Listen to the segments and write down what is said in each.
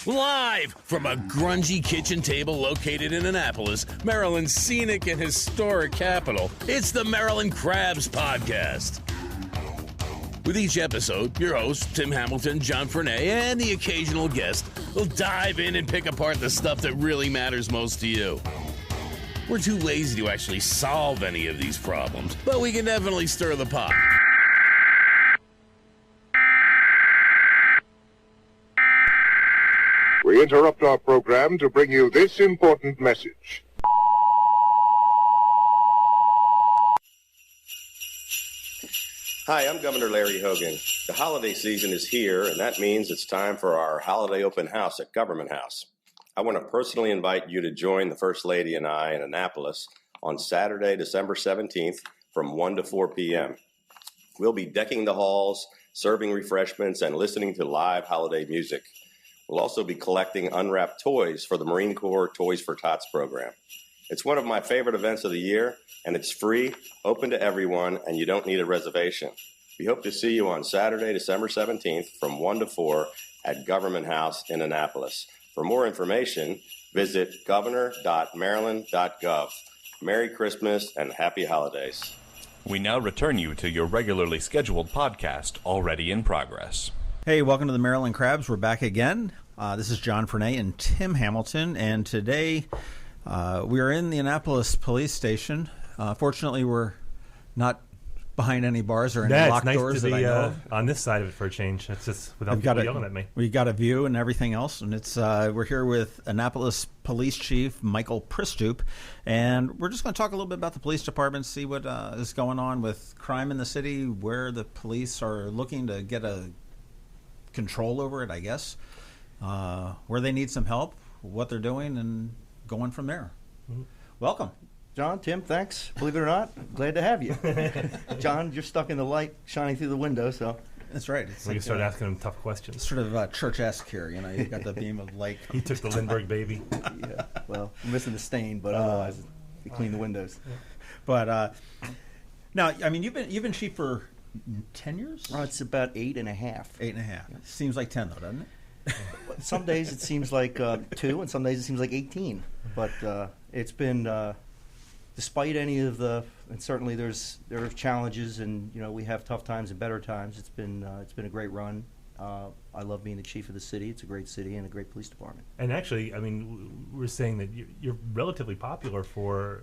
Live from a grungy kitchen table located in Annapolis, Maryland's scenic and historic capital, it's the Maryland Crabs Podcast. With each episode, your hosts, Tim Hamilton, John Fernay, and the occasional guest will dive in and pick apart the stuff that really matters most to you. We're too lazy to actually solve any of these problems, but we can definitely stir the pot. We interrupt our program to bring you this important message. Hi, I'm Governor Larry Hogan. The holiday season is here, and that means it's time for our holiday open house at Government House. I want to personally invite you to join the First Lady and I in Annapolis on Saturday, December 17th from 1 to 4 p.m. We'll be decking the halls, serving refreshments, and listening to live holiday music. We'll also be collecting unwrapped toys for the Marine Corps Toys for Tots program. It's one of my favorite events of the year, and it's free, open to everyone, and you don't need a reservation. We hope to see you on Saturday, December 17th from 1 to 4 at Government House in Annapolis. For more information, visit governor.maryland.gov. Merry Christmas and Happy Holidays. We now return you to your regularly scheduled podcast, already in progress. Hey, welcome to the Maryland Crabs. We're back again. This is John Fernay and Tim Hamilton, and today we are in the Annapolis police station. Fortunately, we're not behind any bars or any locked doors that I know of. On this side of it for a change. It's just without people yelling at me. We've got a view and everything else, and it's we're here with Annapolis Police Chief Michael Pristoop, and we're just going to talk a little bit about the police department, see what is going on with crime in the city, where the police are looking to get a control over it, I guess, where they need some help, what they're doing, and going from there. Mm-hmm. Welcome. John, Tim, thanks. Believe it or not, glad to have you. John, you're stuck in the light shining through the window, so. That's right. We can start asking him tough questions. Sort of church-esque here, you know. You've got the beam of light. He took the Lindbergh baby. Yeah, well, I'm missing the stain, but otherwise, we clean the windows. Yeah. But now, I mean, you've been chief for 10 years? Oh, it's about 8.5. 8.5. Yeah. Seems like 10, though, doesn't it? Some days it seems like 2, and some days it seems like 18. But it's been, despite any of the, and certainly there are challenges, and you know we have tough times and better times. It's been a great run. I love being the chief of the city. It's a great city and a great police department. And actually, I mean, we're saying that you're relatively popular for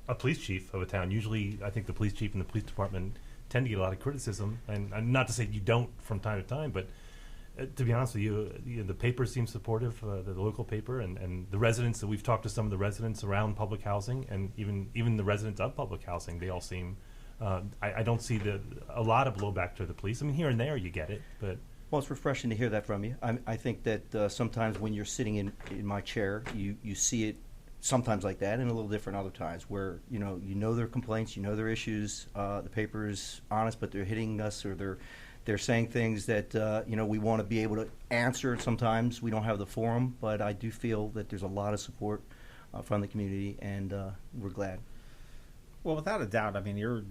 a police chief of a town. Usually, I think the police chief and the police department tend to get a lot of criticism, and not to say you don't from time to time, but to be honest with you, the paper seems supportive, the local paper, and the residents that we've talked to, some of the residents around public housing, and even the residents of public housing, they all seem. I don't see a lot of blowback to the police. I mean, here and there you get it, but. Well, it's refreshing to hear that from you. I think that sometimes when you're sitting in my chair, you see it sometimes like that, and a little different other times where you know their complaints, you know their issues. The paper is honest, but they're hitting us, or they're saying things that we want to be able to answer. Sometimes we don't have the forum, but I do feel that there's a lot of support from the community, and we're glad. Well, without a doubt, I mean your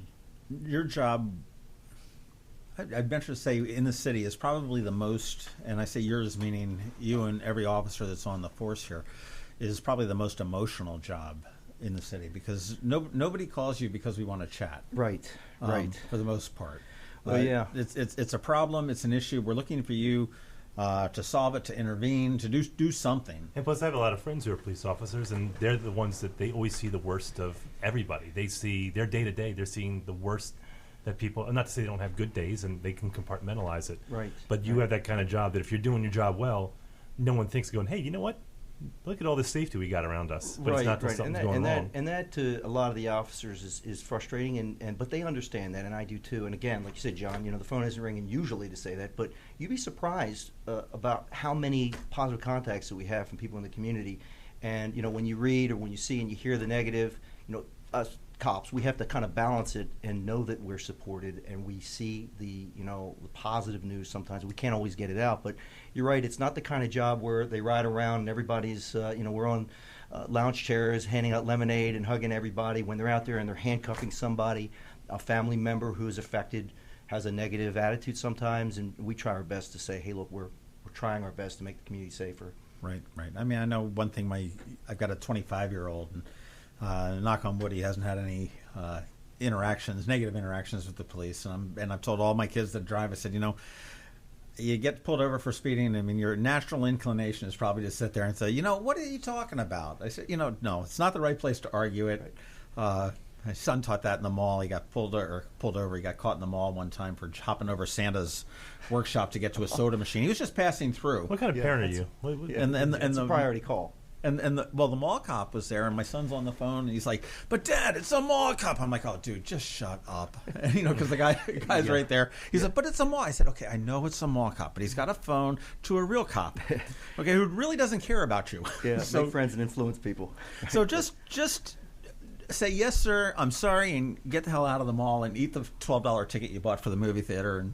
job, I'd venture to say, in the city is probably the most, and I say yours meaning you and every officer that's on the force here, is probably the most emotional job in the city, because nobody calls you because we want to chat. Right. For the most part. Well, yeah. It's a problem. It's an issue. We're looking for you to solve it, to intervene, to do something. And plus, I have a lot of friends who are police officers, and they're the ones that they always see the worst of everybody. They see their day-to-day. They're seeing the worst that people, not to say they don't have good days, and they can compartmentalize it. Right. But you have that kind of job that if you're doing your job well, no one thinks going, hey, you know what? Look at all this safety we got around us. But it's not that something's going wrong. And that to a lot of the officers is frustrating, but they understand that, and I do too. And again, like you said, John, the phone isn't ringing usually to say that, but you'd be surprised about how many positive contacts that we have from people in the community. And when you read or when you see and you hear the negative, us cops, we have to kind of balance it and know that we're supported, and we see the positive news sometimes. We can't always get it out, but you're right, it's not the kind of job where they ride around and everybody's we're on lounge chairs handing out lemonade and hugging everybody. When they're out there and they're handcuffing somebody, a family member who is affected has a negative attitude sometimes, and we try our best to say, hey, look, we're we're trying our best to make the community safer. Right. I mean, I know one thing. I've got a 25-year-old, and knock on wood, he hasn't had any negative interactions with the police. And I've told all my kids that drive, I said, you get pulled over for speeding. I mean, your natural inclination is probably to sit there and say, what are you talking about? I said, no, it's not the right place to argue it. Right. My son taught that in the mall. He got pulled over. He got caught in the mall one time for hopping over Santa's workshop to get to a soda machine. He was just passing through. What kind of parent are you? And the priority call. And the mall cop was there, and my son's on the phone, and he's like, "But Dad, it's a mall cop." I'm like, "Oh, dude, just shut up," and, because the guy's right there. He's like, "But it's a mall." I said, "Okay, I know it's a mall cop, but he's got a phone to a real cop, okay, who really doesn't care about you." Yeah, so, make friends and influence people. So just say, "Yes, sir, I'm sorry," and get the hell out of the mall and eat the $12 ticket you bought for the movie theater and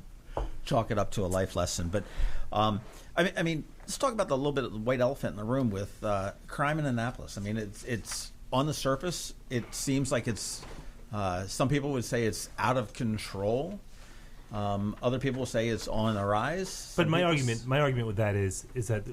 chalk it up to a life lesson. But I mean, let's talk about the little bit of the white elephant in the room with crime in Annapolis. I mean, it's on the surface, it seems like it's some people would say it's out of control. Other people will say it's on the rise. But my argument with that is that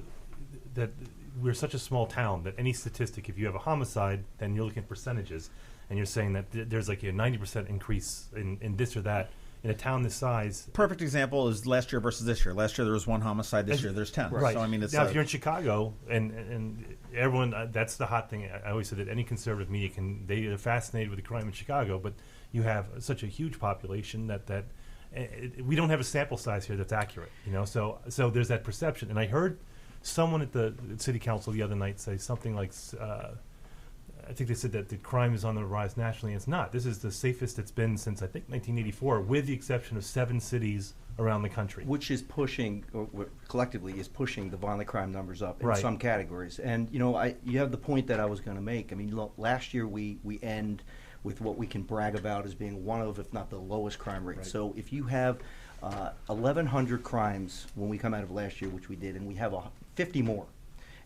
we're such a small town that any statistic, if you have a homicide, then you're looking at percentages, and you're saying that there's like a 90% increase in this or that. In a town this size, perfect example is last year versus this year. Last year there was one homicide. This year there's 10. Right. So I mean, it's now if you're in Chicago and everyone, that's the hot thing. I always said that any conservative media they're fascinated with the crime in Chicago, but you have such a huge population that we don't have a sample size here that's accurate. So there's that perception. And I heard someone at the city council the other night say something like. I think they said that the crime is on the rise nationally. It's not. This is the safest it's been since, I think, 1984, with the exception of 7 cities around the country. Which is pushing, or collectively is pushing the violent crime numbers up in right. some categories. And, you have the point that I was going to make. I mean, look, last year we end with what we can brag about as being one of, if not the lowest crime rate. Right. So if you have 1,100 crimes when we come out of last year, which we did, and we have 50 more,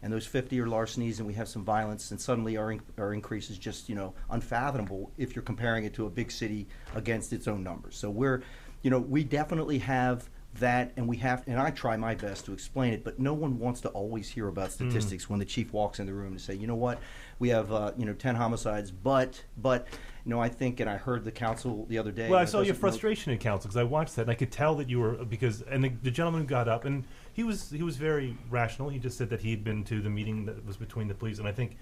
and those 50 are larcenies, and we have some violence, and suddenly our increase is just unfathomable if you're comparing it to a big city against its own numbers. So we definitely have that, and I try my best to explain it, but no one wants to always hear about statistics when the chief walks in the room to say, what, we have 10 homicides, but I think, and I heard the council the other day. Well, I saw your frustration in council because I watched that, and I could tell that you were the gentleman got up and. He was very rational. He just said that he had been to the meeting that was between the police, and I think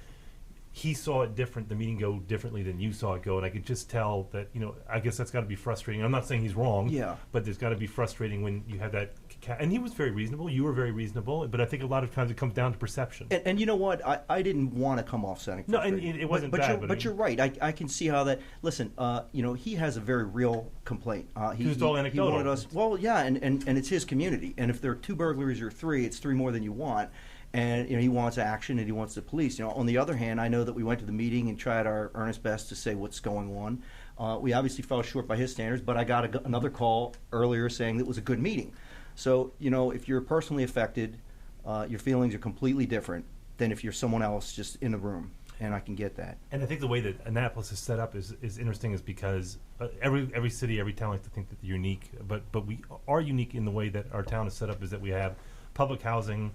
he saw it different. The meeting go differently than you saw it go, and I could just tell that. I guess that's got to be frustrating. I'm not saying he's wrong. Yeah. But there's got to be frustrating when you have that. And he was very reasonable. You were very reasonable. But I think a lot of times it comes down to perception. And you know what? I didn't want to come off sounding frustrated. No, and it wasn't but bad. But you're right. I can see how that. Listen, he has a very real complaint. He's all anecdotal. He wanted us. Well, yeah, and it's his community. And if there are 2 burglaries or 3, it's 3 more than you want. And he wants action and he wants the police. On the other hand, I know that we went to the meeting and tried our earnest best to say what's going on. We obviously fell short by his standards, but I got another call earlier saying that it was a good meeting. So if you're personally affected, your feelings are completely different than if you're someone else just in the room. And I can get that. And I think the way that Annapolis is set up is interesting, is because every city, every town likes to think that they're unique, but we are unique in the way that our town is set up. Is that we have public housing.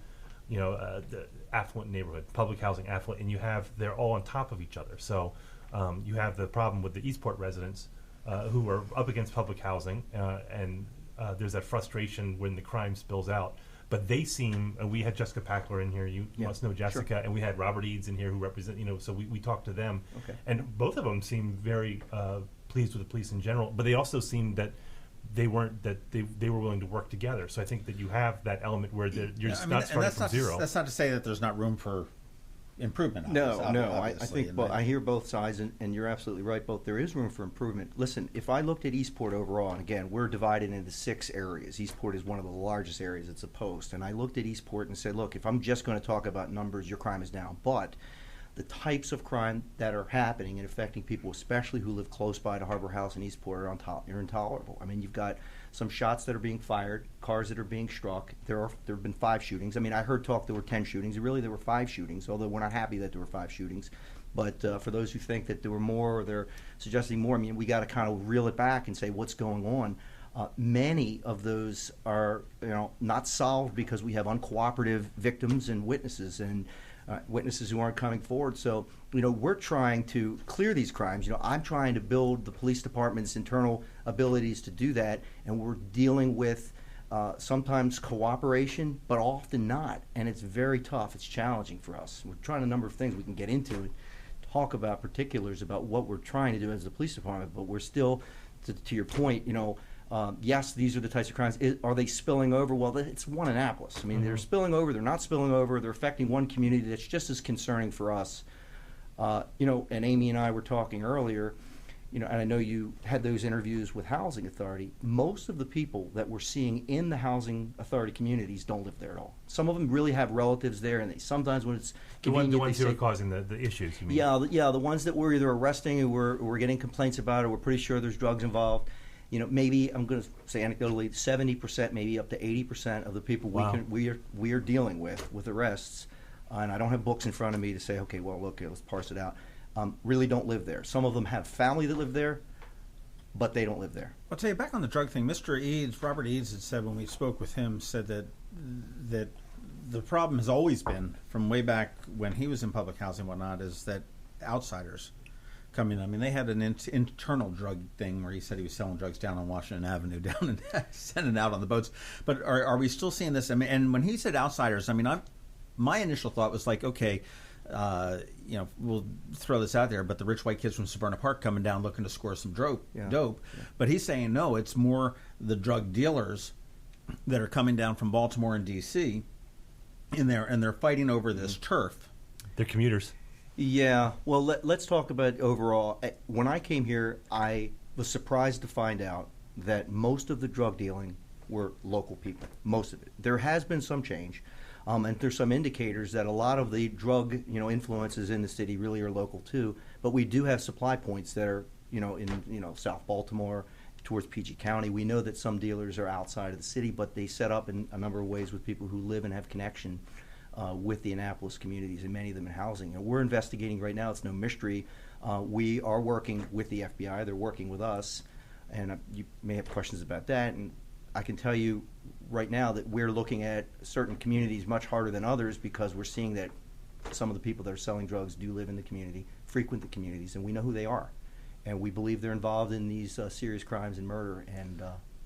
The affluent neighborhood, public housing, affluent, and they're all on top of each other. So you have the problem with the Eastport residents who are up against public housing, and there's that frustration when the crime spills out. But they seem, and we had Jessica Packler in here, you must know Jessica, sure. And we had Robert Eads in here who represent, so we talked to them. Okay. And both of them seemed very pleased with the police in general, but they also seemed that they were willing to work together. So I think that you have that element where you're just not starting from zero. That's not to say that there's not room for improvement. No. I think I hear both sides, and you're absolutely right. There is room for improvement. Listen, if I looked at Eastport overall, and again, we're divided into 6 areas. Eastport is one of the largest areas. It's a post, and I looked at Eastport and said, look, if I'm just going to talk about numbers, your crime is down, but the types of crime that are happening and affecting people, especially who live close by to Harbor House and Eastport, are intolerable. I mean, you've got some shots that are being fired, cars that are being struck. There have been 5 shootings. I mean, I heard talk there were 10 shootings. Really, there were 5 shootings, although we're not happy that there were 5 shootings. But for those who think that there were more or they're suggesting more, I mean, we got to kind of reel it back and say what's going on. Many of those are, not solved because we have uncooperative victims and witnesses who aren't coming forward. So, we're trying to clear these crimes. I'm trying to build the police department's internal abilities to do that, and we're dealing with sometimes cooperation, but often not. And it's very tough. It's challenging for us. We're trying a number of things we can get into, talk about particulars about what we're trying to do as the police department, but we're still, to your point, yes, these are the types of crimes. Are they spilling over? Well, it's one Annapolis. I mean, they're spilling over. They're not spilling over. They're affecting one community that's just as concerning for us. And Amy and I were talking earlier, and I know you had those interviews with Housing Authority. Most of the people that we're seeing in the Housing Authority communities don't live there at all. Some of them really have relatives there, and they sometimes, when it's convenient, the ones who are causing the issues, you mean? Yeah, the ones that we're either arresting or we're getting complaints about, or we're pretty sure there's drugs involved. Maybe I'm going to say anecdotally, 70%, maybe up to 80% of the people we are dealing with arrests, and I don't have books in front of me to say, okay, well, look, let's parse it out. Really don't live there. Some of them have family that live there, but they don't live there. I'll tell you, back on the drug thing, Robert Eads had said when we spoke with him, said that the problem has always been, from way back when he was in public housing and whatnot, is that outsiders come in. I mean, they had an internal drug thing where he said he was selling drugs down on Washington Avenue, down and sending out on the boats. But are we still seeing this? I mean, and when he said outsiders, I mean, my initial thought was like, okay, we'll throw this out there, but the rich white kids from Severna Park coming down looking to score some dope. Yeah. But he's saying no, it's more the drug dealers that are coming down from Baltimore and D.C. and they're fighting over this turf. They're commuters. Yeah, well, let's talk about overall. When I came here, I was surprised to find out that most of the drug dealing were local people, most of it. There has been some change, and there's some indicators that a lot of the drug influences in the city really are local too, but we do have supply points that are in South Baltimore, towards PG County. We know that some dealers are outside of the city, but they set up in a number of ways with people who live and have connection with the Annapolis communities, and many of them in housing. And we're investigating right now. It's no mystery. We are working with the FBI. They're working with us, and you may have questions about that. And I can tell you right now that we're looking at certain communities much harder than others because we're seeing that some of the people that are selling drugs do live in the community, frequent the communities, and we know who they are. And we believe they're involved in these serious crimes and murder, and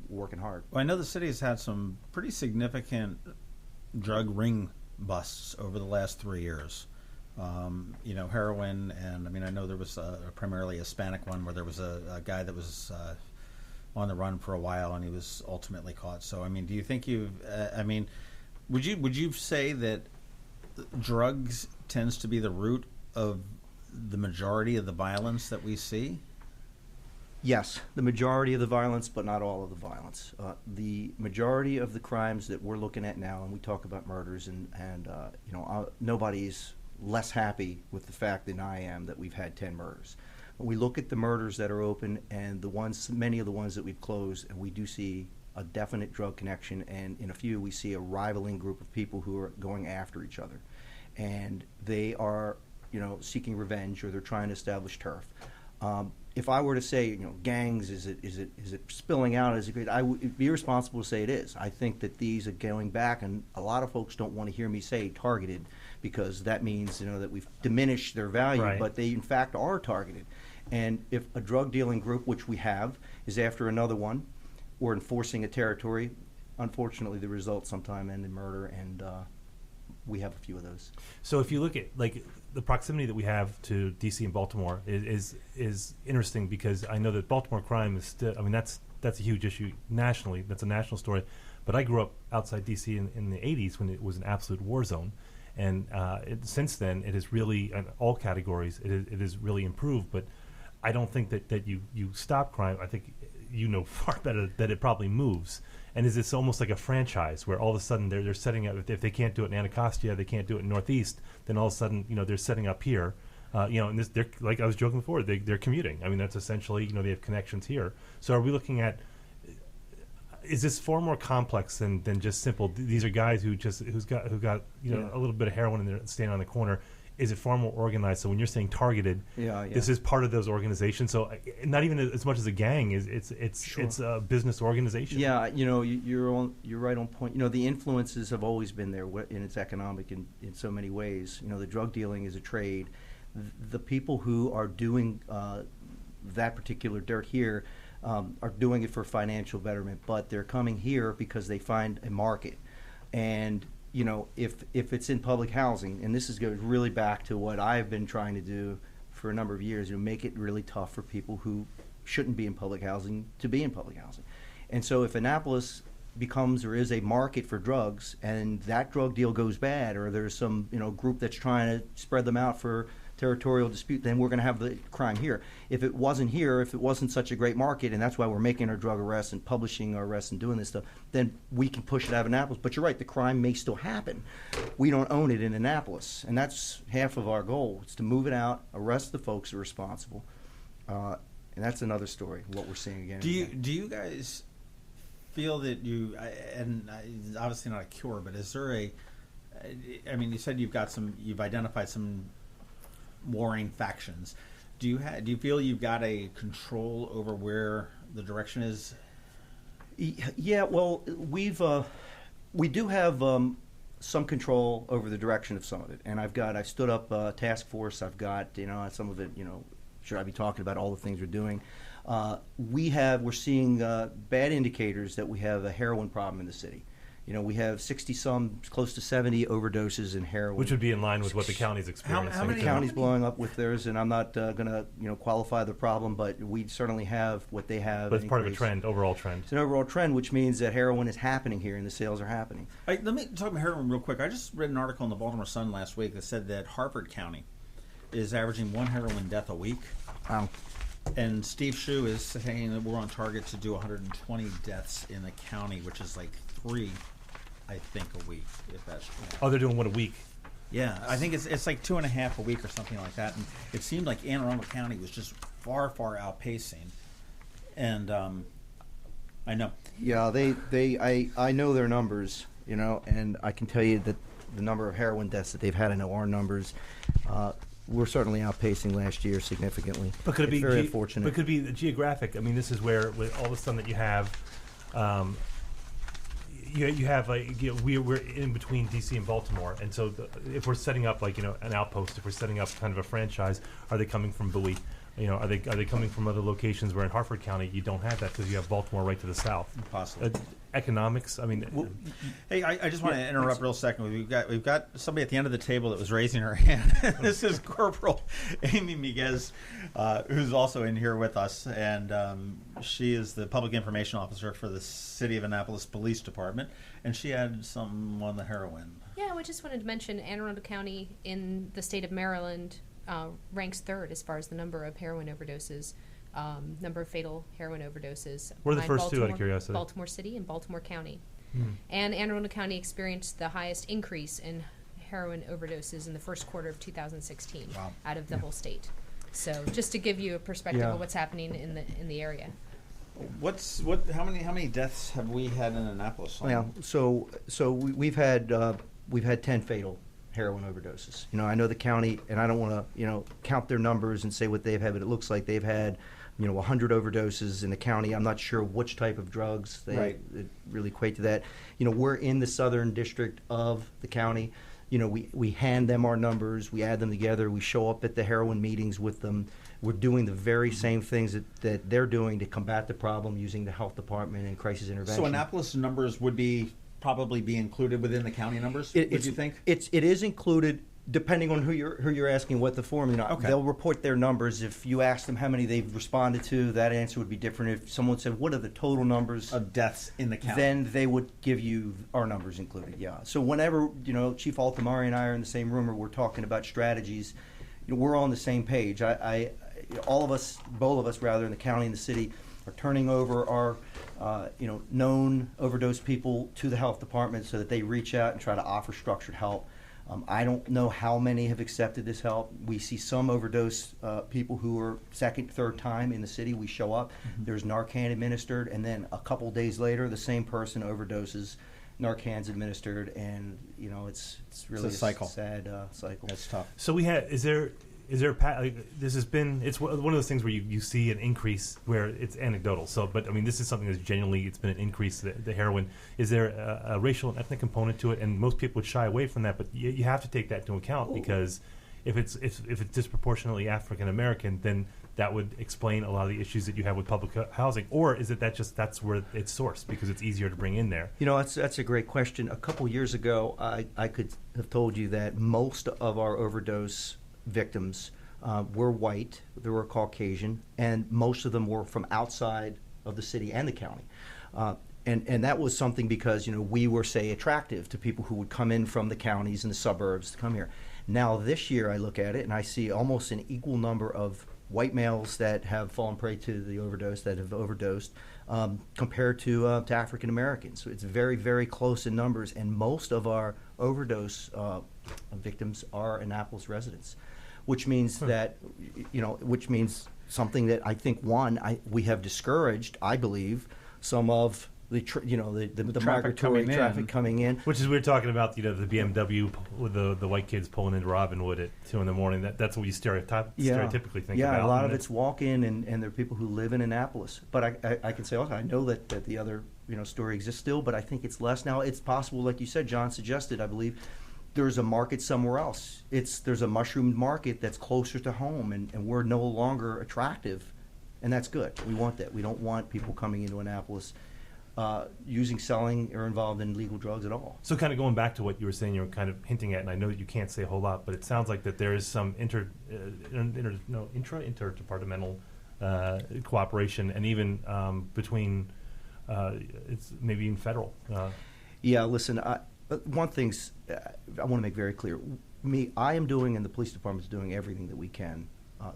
working hard. Well, I know the city has had some pretty significant drug ring busts over the last 3 years. Heroin, and I mean, I know there was primarily a Hispanic one where there was a guy that was on the run for a while, and he was ultimately caught. So, I mean, do you think would you say that drugs tends to be the root of the majority of the violence that we see? Yes, the majority of the violence, but not all of the violence. The majority of the crimes that we're looking at now, and we talk about murders, and nobody's less happy with the fact than I am that we've had 10 murders. But we look at the murders that are open and many of the ones that we've closed, and we do see a definite drug connection, and in a few we see a rivaling group of people who are going after each other. And they are, seeking revenge, or they're trying to establish turf. If I were to say, gangs, is it spilling out? I would be irresponsible to say it is. I think that these are going back, and a lot of folks don't want to hear me say targeted, because that means that we've diminished their value, right. But they in fact are targeted. And if a drug dealing group, which we have, is after another one, or enforcing a territory, unfortunately the results sometimes end in murder, and we have a few of those. So if you look at the proximity that we have to D.C. and Baltimore is interesting, because I know that Baltimore crime is still, that's a huge issue nationally. That's a national story. But I grew up outside D.C. in the 80s when it was an absolute war zone. And since then, it has really, in all categories, it has really improved. But I don't think that you stop crime. I think far better that it probably moves. And is this almost like a franchise where all of a sudden they're setting up, if they can't do it in Anacostia, they can't do it in Northeast, then all of a sudden, they're setting up here. And they're, like I was joking before, they're commuting. I mean, that's essentially, they have connections here. So are we looking at, is this far more complex than just simple, these are guys who got a little bit of heroin and they're standing on the corner? is it far more organized? So when you're saying targeted, this is part of those organizations. So not even as much as a gang, it's a business organization. Yeah, you're right on point. The influences have always been there, and it's economic in so many ways. The drug dealing is a trade. The people who are doing that particular dirt here are doing it for financial betterment, but they're coming here because they find a market. And if it's in public housing, and this goes really back to what I've been trying to do for a number of years, make it really tough for people who shouldn't be in public housing to be in public housing. And so if Annapolis becomes or is a market for drugs, and that drug deal goes bad, or there's some group that's trying to spread them out for territorial dispute, then we're going to have the crime here. If it wasn't here, if it wasn't such a great market, and that's why we're making our drug arrests and publishing our arrests and doing this stuff, then we can push it out of Annapolis. But you're right, the crime may still happen. We don't own it in Annapolis, and that's half of our goal. It's to move it out, arrest the folks who are responsible, and that's another story, what we're seeing again. Do you guys feel that it's obviously not a cure, but is there you said you've identified some warring factions. Do you feel you've got a control over where the direction is? Yeah, well, we do have some control over the direction of some of it, and I've stood up a task force. I've got some of it. Should I be talking about all the things we're doing? We're seeing bad indicators that we have a heroin problem in the city. We have 60-some, close to 70 overdoses in heroin. Which would be in line with what the county's experiencing. How many counties blowing up with theirs, and I'm not going to qualify the problem, but we certainly have what they have. But it's part of a trend, overall trend. It's an overall trend, which means that heroin is happening here and the sales are happening. Let me talk about heroin real quick. I just read an article in the Baltimore Sun last week that said that Harford County is averaging one heroin death a week. Wow. And Steve Shue is saying that we're on target to do 120 deaths in the county, which is like 3, I think, a week. If that's Oh, they're doing one a week. Yeah, I think it's like 2.5 a week or something like that. And it seemed like Anne Arundel County was just far outpacing. And I know. Yeah, I know their numbers, and I can tell you that the number of heroin deaths that they've had, I know our numbers. We're certainly outpacing last year significantly. But could it be very unfortunate? But could it be geographic? I mean, this is where with all of a sudden that you have, we're in between DC and Baltimore, and so if we're setting up an outpost, if we're setting up kind of a franchise, are they coming from Bowie? Are they coming from other locations where in Harford County you don't have that because you have Baltimore right to the south? Possibly. Economics. I mean, hey, I just want to interrupt real second. We've got somebody at the end of the table that was raising her hand. This is Corporal Amy Miguez, who's also in here with us, and she is the public information officer for the City of Annapolis Police Department, and she had something on the heroin. Yeah, we just wanted to mention Anne Arundel County in the state of Maryland ranks 3rd as far as the number of heroin overdoses, number of fatal heroin overdoses. What are the first two, out of curiosity? Baltimore City and Baltimore County. And Anne Arundel County experienced the highest increase in heroin overdoses in the first quarter of 2016 out of the whole state. So just to give you a perspective of what's happening in the area. How many deaths have we had in Annapolis? Well, so we've had 10 fatal heroin overdoses. I know the county, and I don't want to count their numbers and say what they've had, but it looks like they've had 100 overdoses in the county. I'm not sure which type of drugs they really equate to that. We're in the southern district of the county. We hand them our numbers, we add them together, we show up at the heroin meetings with them. We're doing the very same things that they're doing to combat the problem using the health department and crisis intervention. So Annapolis numbers would probably be included within the county numbers, would you think? It is included depending on who you're asking what the form. Okay. They'll report their numbers. If you ask them how many they've responded to, that answer would be different. If someone said, what are the total numbers of deaths in the county, then they would give you our numbers included. Yeah. So whenever Chief Altamari and I are in the same room or we're talking about strategies, we're on the same page. All of us, both of us rather, in the county and the city, are turning over our known overdose people to the health department so that they reach out and try to offer structured help. I don't know how many have accepted this help. We see some overdose people who are second, third time in the city. We show up, there's Narcan administered, and then a couple days later, the same person overdoses Narcan's administered, and it's really a cycle. Sad cycle. That's tough. So we had is there this has been it's one of those things where you see an increase where it's anecdotal. So, but I mean, this is something that's genuinely it's been an increase. The heroin, is there a racial and ethnic component to it? And most people would shy away from that, but you have to take that into account because if it's disproportionately African American, then that would explain a lot of the issues that you have with public housing. Or is it that's where it's sourced because it's easier to bring in there? That's a great question. A couple years ago, I could have told you that most of our overdose victims were white, they were Caucasian, and most of them were from outside of the city and the county. And that was something because, we were, say, attractive to people who would come in from the counties and the suburbs to come here. Now, this year, I look at it and I see almost an equal number of white males that have fallen prey to the overdose, that have overdosed, compared to African Americans. So it's very, very close in numbers, and most of our overdose victims are Annapolis residents, which means that, which means something that I think, we have discouraged, I believe, some of the migratory traffic coming in. Which is, we were talking about, the BMW with the white kids pulling into Robinwood at 2 a.m. That's what you stereotypically think about. Yeah, a lot of it's walk-in, and there are people who live in Annapolis. But I can say also, I know that the other story exists still, but I think it's less now. It's possible, like you said, John suggested, I believe, there's a market somewhere else. There's a mushroom market that's closer to home, and we're no longer attractive, and that's good. We want that. We don't want people coming into Annapolis selling, or involved in illegal drugs at all. So kind of going back to what you were saying, you were kind of hinting at, and I know that you can't say a whole lot, but it sounds like that there is some interdepartmental cooperation, and even between it's maybe even federal. Yeah, listen, one thing's I want to make very clear. I am doing, and the police department is doing everything that we can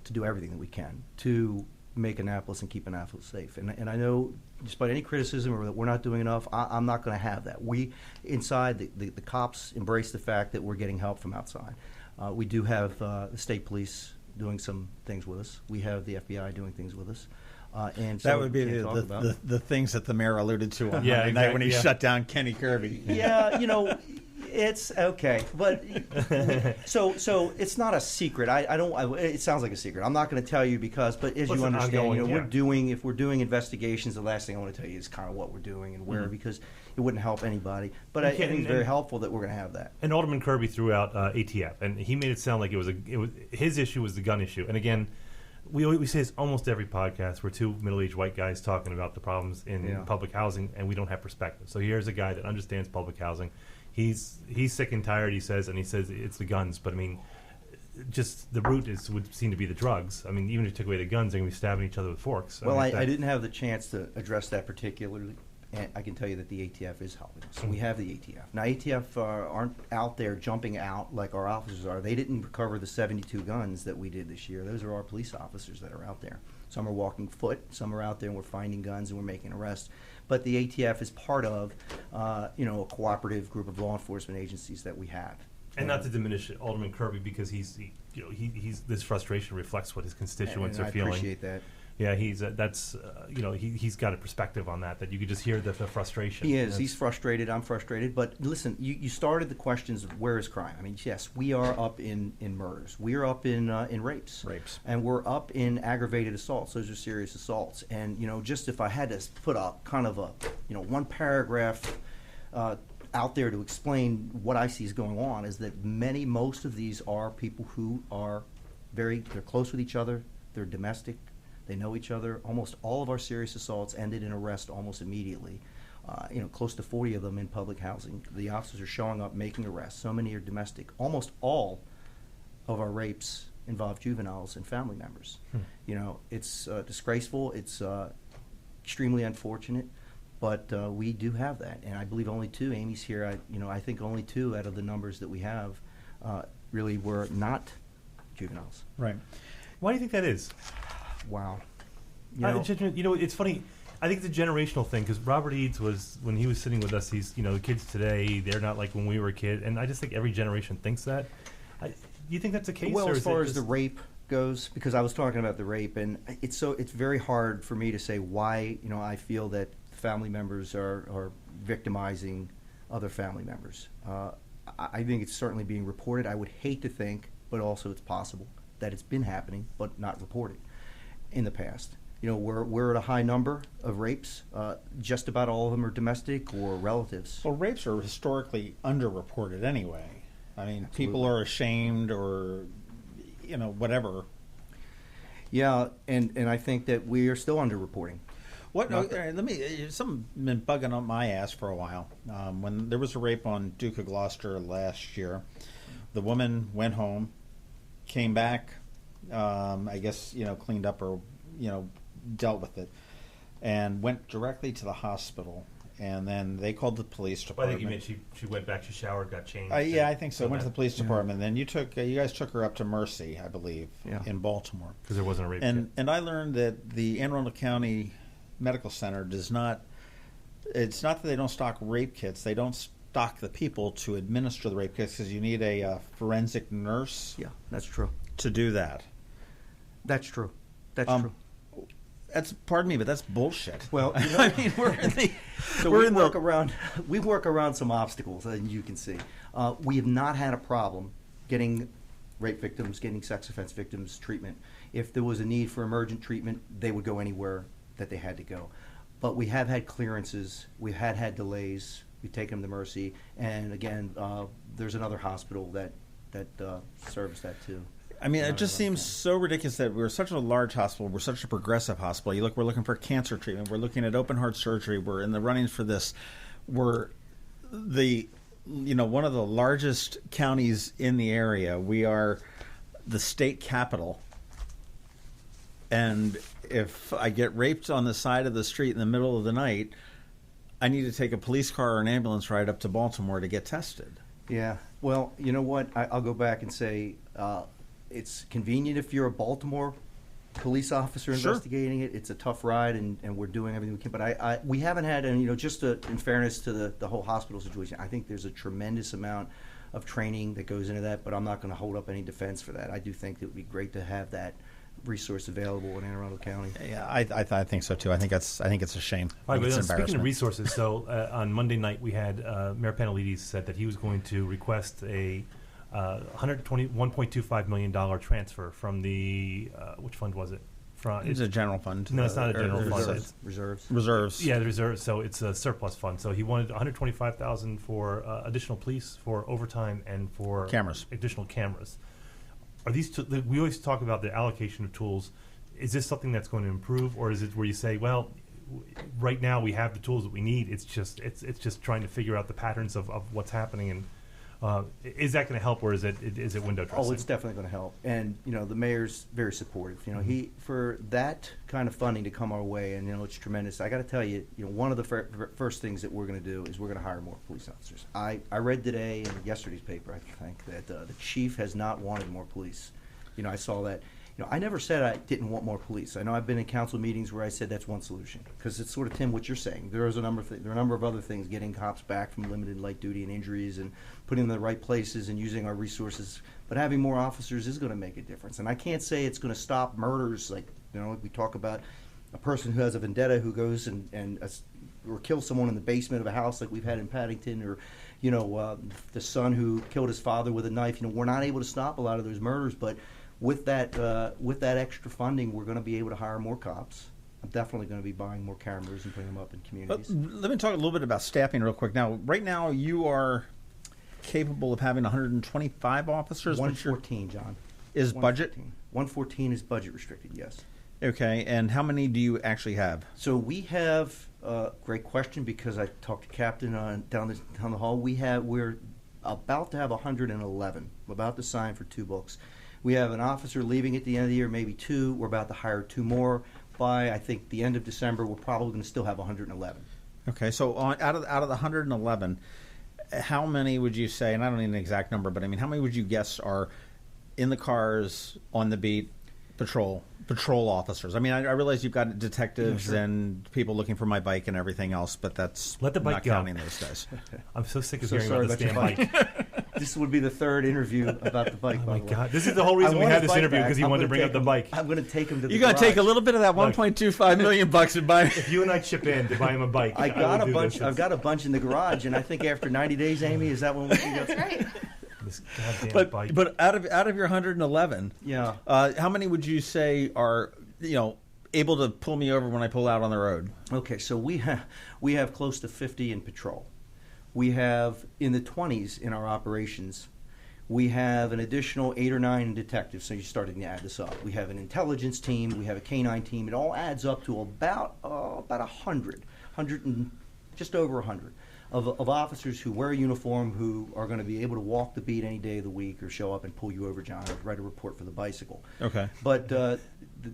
to do everything that we can to make Annapolis and keep Annapolis safe. And I know, despite any criticism or that we're not doing enough, I'm not going to have that. We, inside, the cops embrace the fact that we're getting help from outside. We do have the state police doing some things with us. We have the FBI doing things with us. And so that would be the things that the mayor alluded to on Yeah, Monday night when he shut down Kenny Kirby. Yeah, it's okay, but so it's not a secret. It sounds like a secret. I'm not going to tell you but as you understand, if we're doing investigations, the last thing I want to tell you is kind of what we're doing and where, because it wouldn't help anybody. But I think it's very helpful that we're going to have that. And Alderman Kirby threw out ATF, and he made it sound like it was his issue was the gun issue. And again, we say this almost every podcast. We're two middle-aged white guys talking about the problems in public housing, and we don't have perspective. So here's a guy that understands public housing. He's sick and tired, he says it's the guns. But I mean, just the root would seem to be the drugs. I mean, even if you took away the guns, they're going to be stabbing each other with forks. Well, I didn't have the chance to address that particularly. And I can tell you that the ATF is helping us. We have the ATF. Now, ATF aren't out there jumping out like our officers are. They didn't recover the 72 guns that we did this year. Those are our police officers that are out there. Some are walking foot. Some are out there and we're finding guns and we're making arrests. But the ATF is part of, a cooperative group of law enforcement agencies that we have. And not to diminish Alderman Kirby, because he's this frustration reflects what his constituents are feeling. I appreciate that. Yeah, he's got a perspective on that you could just hear the frustration. He is. He's frustrated. I'm frustrated. But listen, you started the questions of where is crime. I mean, yes, we are up in murders. We are up in rapes. And we're up in aggravated assaults. Those are serious assaults. And, just if I had to put up kind of a, one paragraph out there to explain what I see is going on, is that most of these are people who are they're close with each other. They're domestic. They know each other. Almost all of our serious assaults ended in arrest almost immediately. Close to 40 of them in public housing. The officers are showing up, making arrests. So many are domestic. Almost all of our rapes involve juveniles and family members. It's disgraceful. It's extremely unfortunate, but we do have that. And I believe only 2. Amy's here. I think only 2 out of the numbers that we have really were not juveniles. Right. Why do you think that is? Wow. It's funny. I think it's a generational thing, because Robert Eads was, when he was sitting with us, he's, the kids today, they're not like when we were a kid. And I just think every generation thinks that. Do you think that's the case? Well, as far as the rape goes, because I was talking about the rape, and it's very hard for me to say why, I feel that family members are victimizing other family members. I think it's certainly being reported. I would hate to think, but also it's possible, that it's been happening but not reported in the past. We're at a high number of rapes. Just about all of them are domestic or relatives. Well, rapes are historically underreported anyway. I mean, Absolutely. People are ashamed or, whatever. Yeah, and I think that we are still underreporting. Something been bugging on my ass for a while. When there was a rape on Duke of Gloucester last year, the woman went home, came back, I guess, cleaned up or, dealt with it, and went directly to the hospital. And then they called the police department. I think you meant she went back, she showered, got changed. Yeah, I think so. Went to the police department. Then you guys took her up to Mercy, I believe, in Baltimore. Because there wasn't a rape kit. And I learned that the Anne Arundel County Medical Center does not, it's not that they don't stock rape kits. They don't stock the people to administer the rape kits because you need a forensic nurse. Yeah, that's true. To do that. That's true. That's true. Pardon me, but that's bullshit. Well, I mean, we're in the we work around some obstacles, as you can see. We have not had a problem getting rape victims, getting sex offense victims treatment. If there was a need for emergent treatment, they would go anywhere that they had to go. But we have had clearances. We've had delays. We've taken them to Mercy, and again, there's another hospital that serves that too. I mean, it just seems so ridiculous that we're such a large hospital. We're such a progressive hospital. We're looking for cancer treatment. We're looking at open heart surgery. We're in the runnings for this. We're one of the largest counties in the area. We are the state capital. And if I get raped on the side of the street in the middle of the night, I need to take a police car or an ambulance ride up to Baltimore to get tested. Yeah. Well, you know what? I'll go back and say it's convenient if you're a Baltimore police officer investigating it. It's a tough ride, and we're doing everything we can. But we haven't had, and just in fairness to the whole hospital situation, I think there's a tremendous amount of training that goes into that. But I'm not going to hold up any defense for that. I do think it would be great to have that resource available in Anne Arundel County. Yeah, I think so too. I think it's a shame. Right, but speaking of resources, so on Monday night we had Mayor Panelides said that he was going to request a $1.25 million transfer from the which fund was it? It's a general fund. No, it's not a general fund. It's reserves. Yeah, the reserves. So it's a surplus fund. So he wanted $125,000 for additional police, for overtime, and for additional cameras. Are these we always talk about the allocation of tools. Is this something that's going to improve, or is it where you say, well, right now we have the tools that we need. It's just trying to figure out the patterns of what's happening, and is that going to help, or is it window dressing? Oh, it's definitely going to help. And the mayor's very supportive. He for that kind of funding to come our way, and it's tremendous. I got to tell you, one of the first things that we're going to do is we're going to hire more police officers. I read today in yesterday's paper, I think, that the chief has not wanted more police. I saw that. I never said I didn't want more police. I know I've been in council meetings where I said that's one solution, because it's sort of, Tim, what you're saying. There are a number of other things, getting cops back from limited light duty and injuries, and putting them in the right places and using our resources. But having more officers is going to make a difference. And I can't say it's going to stop murders, like we talk about a person who has a vendetta who goes or kills someone in the basement of a house, like we've had in Paddington, or the son who killed his father with a knife. We're not able to stop a lot of those murders, but with that extra funding, we're going to be able to hire more cops. I'm definitely going to be buying more cameras and putting them up in communities. Let me talk a little bit about staffing real quick. Now, right now, you are capable of having 125 officers. 114, John. Is budget? 114 is budget restricted, yes. Okay, and how many do you actually have? So we have, great question, because I talked to Captain down the hall. We're about to have 111. We're about to sign for 2 books. We have an officer leaving at the end of the year, maybe 2. We're about to hire 2 more. By, I think, the end of December, we're probably going to still have 111. Okay, so out of the 111, how many would you say, and I don't need an exact number, but I mean, how many would you guess are in the cars, on the beat, patrol officers? I mean, I realize you've got detectives and people looking for my bike and everything else, but that's Let the bike not go. counting those guys. I'm so sick of hearing about this damn bike. This would be the third interview about the bike. Oh my God! This is the whole reason we had this interview, because he wanted to bring up the bike. I'm going to take him to the You're going to take a little bit of that $1.25 million and buy. If you and I chip in to buy him a bike, I've got a bunch in the garage, and I think after 90 days, Amy, is that when we can go? That's right. This goddamn bike. But out of your 111, Yeah. How many would you say are able to pull me over when I pull out on the road? Okay, so we have close to 50 in patrol. We have in the 20s in our operations. We have an additional 8 or 9 detectives, so you're starting to add this up. We have an intelligence team. We have a K-9 team. It all adds up to about 100 and just over 100 of officers who wear a uniform, who are going to be able to walk the beat any day of the week, or show up and pull you over, John, or write a report for the bicycle. Okay. But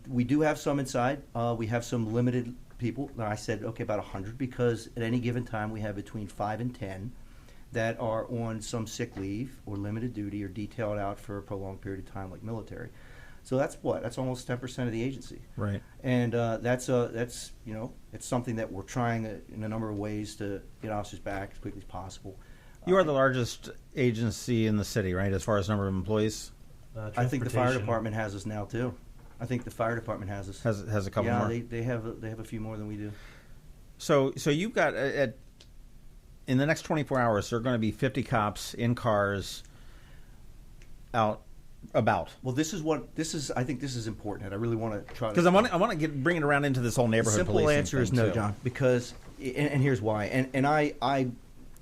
we do have some inside. We have some limited people. I said, okay, about 100, because at any given time we have between 5 and 10 that are on some sick leave or limited duty or detailed out for a prolonged period of time, like military. So that's almost 10% of the agency. Right. And that's it's something that we're trying in a number of ways to get officers back as quickly as possible. You are the largest agency in the city, right, as far as number of employees? I think the fire department has us now too. I think the fire department has us. Has a couple more. Yeah, they have a few more than we do. So you've got in the next 24 hours, there are going to be 50 cops in cars out about. Well, I think this is important, and I really want to try to, because I want to bring it around into this whole neighborhood simple policing answer is thing, no, too. John, because and here's why. And I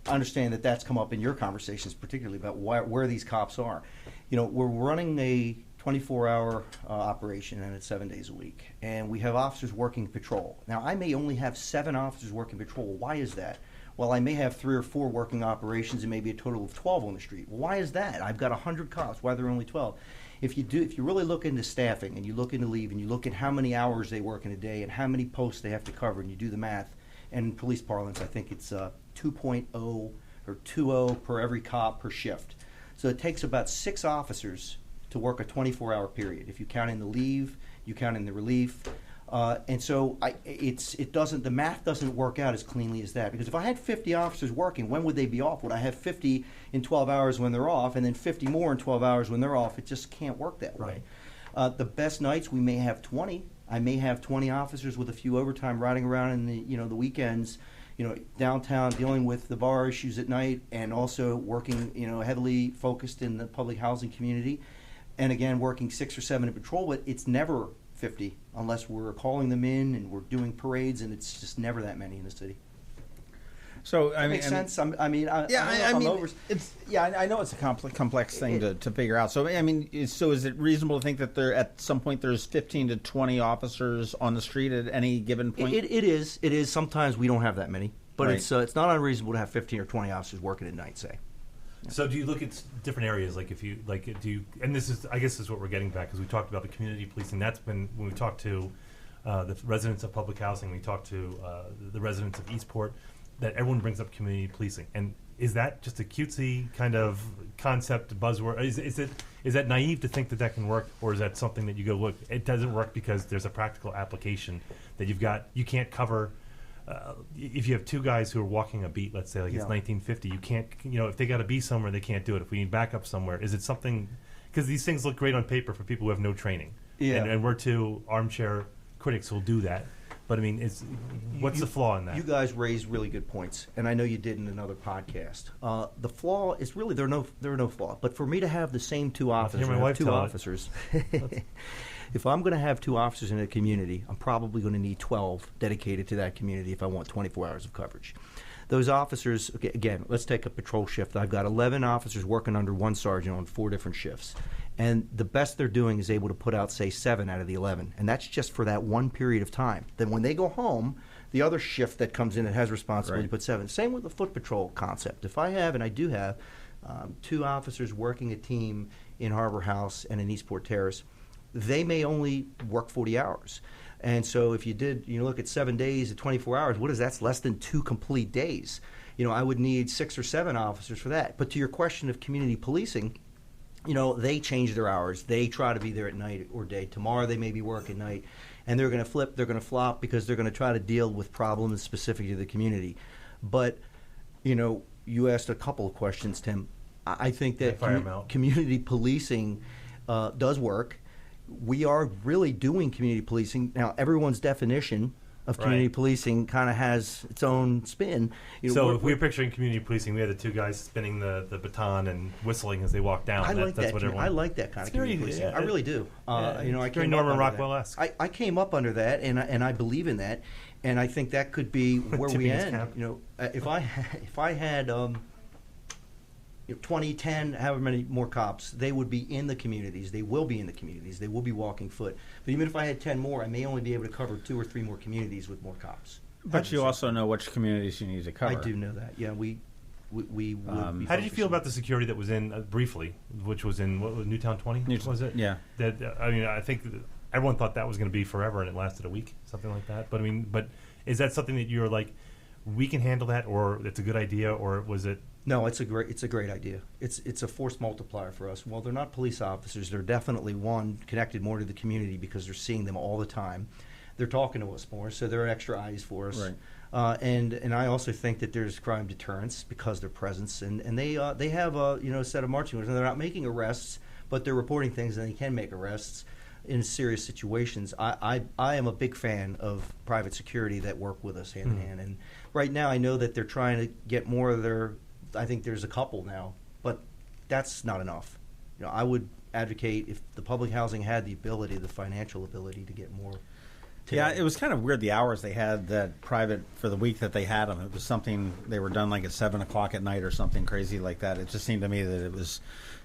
understand that that's come up in your conversations, particularly about where these cops are. We're running a 24-hour operation, and it's 7 days a week, and we have officers working patrol. Now, I may only have 7 officers working patrol. Why is that? Well, I may have 3 or 4 working operations and maybe a total of 12 on the street. Well, why is that? I've got 100 cops. Why are there only 12? If you really look into staffing, and you look into leave, and you look at how many hours they work in a day and how many posts they have to cover, and you do the math, and in police parlance, I think it's 2.0 or 2.0 per every cop per shift. So it takes about 6 officers to work a 24-hour period. If you count in the leave, you count in the relief. And so the math doesn't work out as cleanly as that. Because if I had 50 officers working, when would they be off? Would I have 50 in 12 hours when they're off, and then 50 more in 12 hours when they're off? It just can't work that way. The best nights, we may have 20. I may have 20 officers with a few overtime riding around in the weekends, downtown, dealing with the bar issues at night, and also working, heavily focused in the public housing community. And again, working 6 or 7 in patrol, but it's never 50 unless we're calling them in and we're doing parades, and it's just never that many in the city. So makes sense. I know it's a complex thing to figure out. So is it reasonable to think that there at some point there's 15 to 20 officers on the street at any given point? It is. Sometimes we don't have that many, but Right. It's not unreasonable to have 15 or 20 officers working at night, say. So do you look at different areas, like and this is, I guess, is what we're getting back, because we talked about the community policing. That's been, when we talked to the residents of public housing, we talked to the residents of Eastport, that everyone brings up community policing. And is that just a cutesy kind of concept, buzzword? Is that naive to think that can work, or is that something that you go, look, it doesn't work because there's a practical application that you can't cover. If you have 2 guys who are walking a beat, let's say, like it's 1950, you can't, if they got to be somewhere, they can't do it. If we need backup somewhere, is it something, because these things look great on paper for people who have no training. Yeah. And we're 2 armchair critics who'll do that. But what's the flaw in that? You guys raised really good points, and I know you did in another podcast. The flaw is really there are no flaw. But for me to have the same 2 officers, if I'm going to have 2 officers in a community, I'm probably going to need 12 dedicated to that community if I want 24 hours of coverage. Those officers, again, let's take a patrol shift. I've got 11 officers working under 1 sergeant on 4 different shifts. And the best they're doing is able to put out, say, 7 out of the 11. And that's just for that one period of time. Then when they go home, the other shift that comes in that has responsibility to put 7. Same with the foot patrol concept. If I have, and I do have, 2 officers working a team in Harbor House and in Eastport Terrace, they may only work 40 hours. And so if you look at 7 days at 24 hours, what is that? That's less than 2 complete days. I would need 6 or 7 officers for that. But to your question of community policing, they change their hours. They try to be there at night or day. Tomorrow they may be working night, and they're going to flip, they're going to flop, because they're going to try to deal with problems specific to the community. But, you asked a couple of questions, Tim. I think that Fire 'em out. community policing does work. We are really doing community policing. Now, everyone's definition of community policing kind of has its own spin. So if we're picturing community policing, we had the two guys spinning the baton and whistling as they walk down. I like that. What everyone, I like that kind of community policing. I really do. I very came Norman up under Rockwell-esque. that. I came up under that, and I believe in that, and I think that could be where we Tipping his end. cap. If I had 20, 10, however many more cops, they would be in the communities. They will be in the communities. They will be walking foot. But even if I had 10 more, I may only be able to cover 2 or 3 more communities with more cops. But you also know which communities you need to cover. I do know that. Yeah, we would be how did you feel about the security that was in briefly, which was in what was Newtown 20? Was it? Yeah. That I think everyone thought that was going to be forever, and it lasted a week, something like that. But is that something that you're like, we can handle that, or it's a good idea, or was it? No, it's a great idea. It's a force multiplier for us. Well, they're not police officers. They're definitely connected more to the community because they're seeing them all the time. They're talking to us more, so they're extra eyes for us. Right. And I also think that there's crime deterrence because their presence and they have a set of marching orders, and they're not making arrests, but they're reporting things, and they can make arrests in serious situations. I am a big fan of private security that work with us hand in hand. And right now, I know that they're trying to get more of their. I think there's a couple now, but that's not enough. I would advocate if the public housing had the financial ability to get more. Yeah, it was kind of weird the hours they had that private for the week that they had them. It was something they were done like at 7 o'clock at night or something crazy like that. It just seemed to me that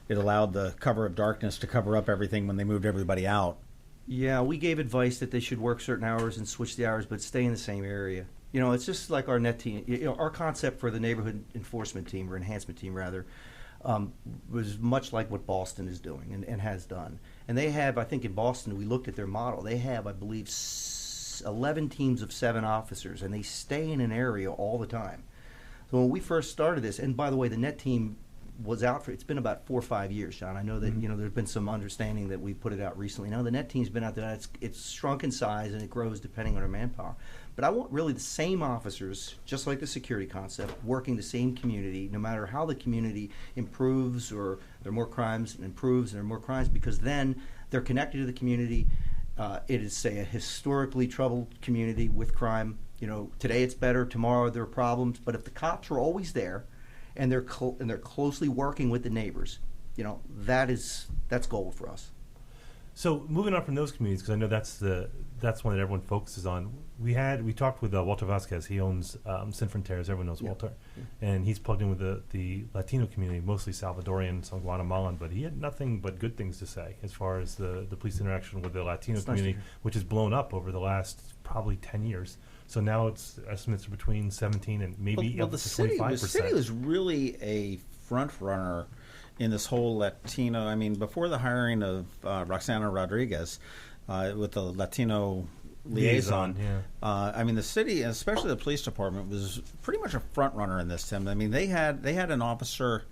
it allowed the cover of darkness to cover up everything when they moved everybody out. Yeah, we gave advice that they should work certain hours and switch the hours, but stay in the same area. It's just like our net team. Our concept for the neighborhood enforcement team, or enhancement team rather, was much like what Boston is doing and has done. And they have, I think in Boston, we looked at their model. They have, I believe, 11 teams of 7 officers, and they stay in an area all the time. So when we first started this, and by the way, the net team was out it's been about 4 or 5 years, John. I know that there's been some understanding that we put it out recently. Now the net team's been out there. It's shrunk in size, and it grows depending on our manpower. But I want really the same officers, just like the security concept, working the same community, no matter how the community improves or there are more crimes, and improves and there are more crimes, because then they're connected to the community. It is, say, a historically troubled community with crime. Today it's better, tomorrow there are problems. But if the cops are always there, and they're closely working with the neighbors, that's gold for us. So moving on from those communities, because I know that's one that everyone focuses on. We talked with Walter Vasquez. He owns Sinfronteras. Everyone knows Walter, and he's plugged in with the Latino community, mostly Salvadorian, some Guatemalan. But he had nothing but good things to say as far as the police interaction with the Latino community, which has blown up over the last probably 10 years. So now it's estimates are between 17 and maybe up to 25%. The city was really a front runner in this whole Latino. I mean, before the hiring of Roxana Rodriguez with the Latino liaison. I mean, the city, especially the police department, was pretty much a front runner in this, Tim. I mean, they had an officer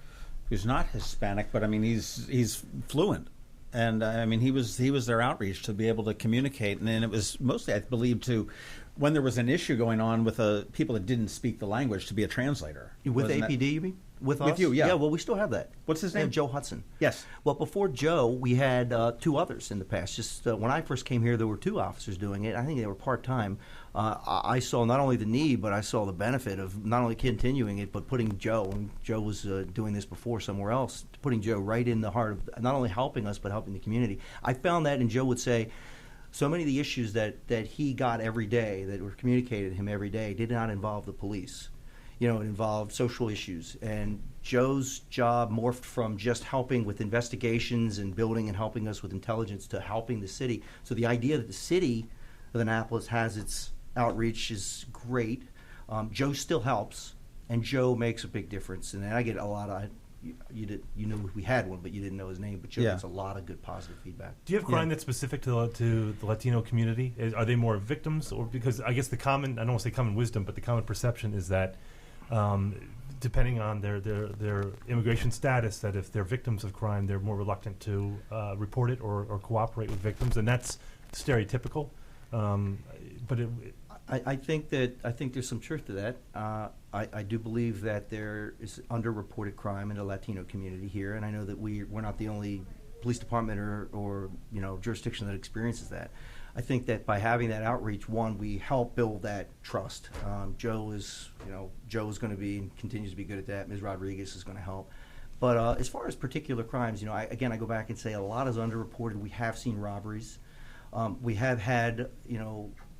who's not Hispanic, but I mean, he's fluent. And I mean, he was their outreach to be able to communicate, and then it was mostly, I believe, to when there was an issue going on with people that didn't speak the language, to be a translator. With APD, you mean? With us? With you, yeah. Yeah, well, we still have that. What's his We have name? Joe Hudson. Yes. Well, before Joe, we had 2 others in the past. Just when I first came here, there were 2 officers doing it. I think they were part-time. I saw not only the need, but I saw the benefit of not only continuing it, but putting Joe, and Joe was doing this before somewhere else, putting Joe right in the heart of not only helping us, but helping the community. I found that, and Joe would say, so many of the issues that he got every day, that were communicated to him every day, did not involve the police. It involved social issues. And Joe's job morphed from just helping with investigations and building and helping us with intelligence to helping the city. So the idea that the city of Annapolis has its outreach is great. Joe still helps, and Joe makes a big difference. And I get a lot of you knew we had one, but you didn't know his name. But Joe gets a lot of good positive feedback. Do you have crime that's specific to the Latino community? Are they more victims, or because I guess I don't want to say common wisdom, but the common perception is that depending on their immigration status, that if they're victims of crime, they're more reluctant to report it or cooperate with victims, and that's stereotypical. But I think there's some truth to that. I do believe that there is underreported crime in the Latino community here, and I know that we're not the only police department or jurisdiction that experiences that. I think that by having that outreach, one, we help build that trust. Joe is going to be and continues to be good at that. Ms. Rodriguez is going to help. But as far as particular crimes, I go back and say a lot is underreported. We have seen robberies. We have had,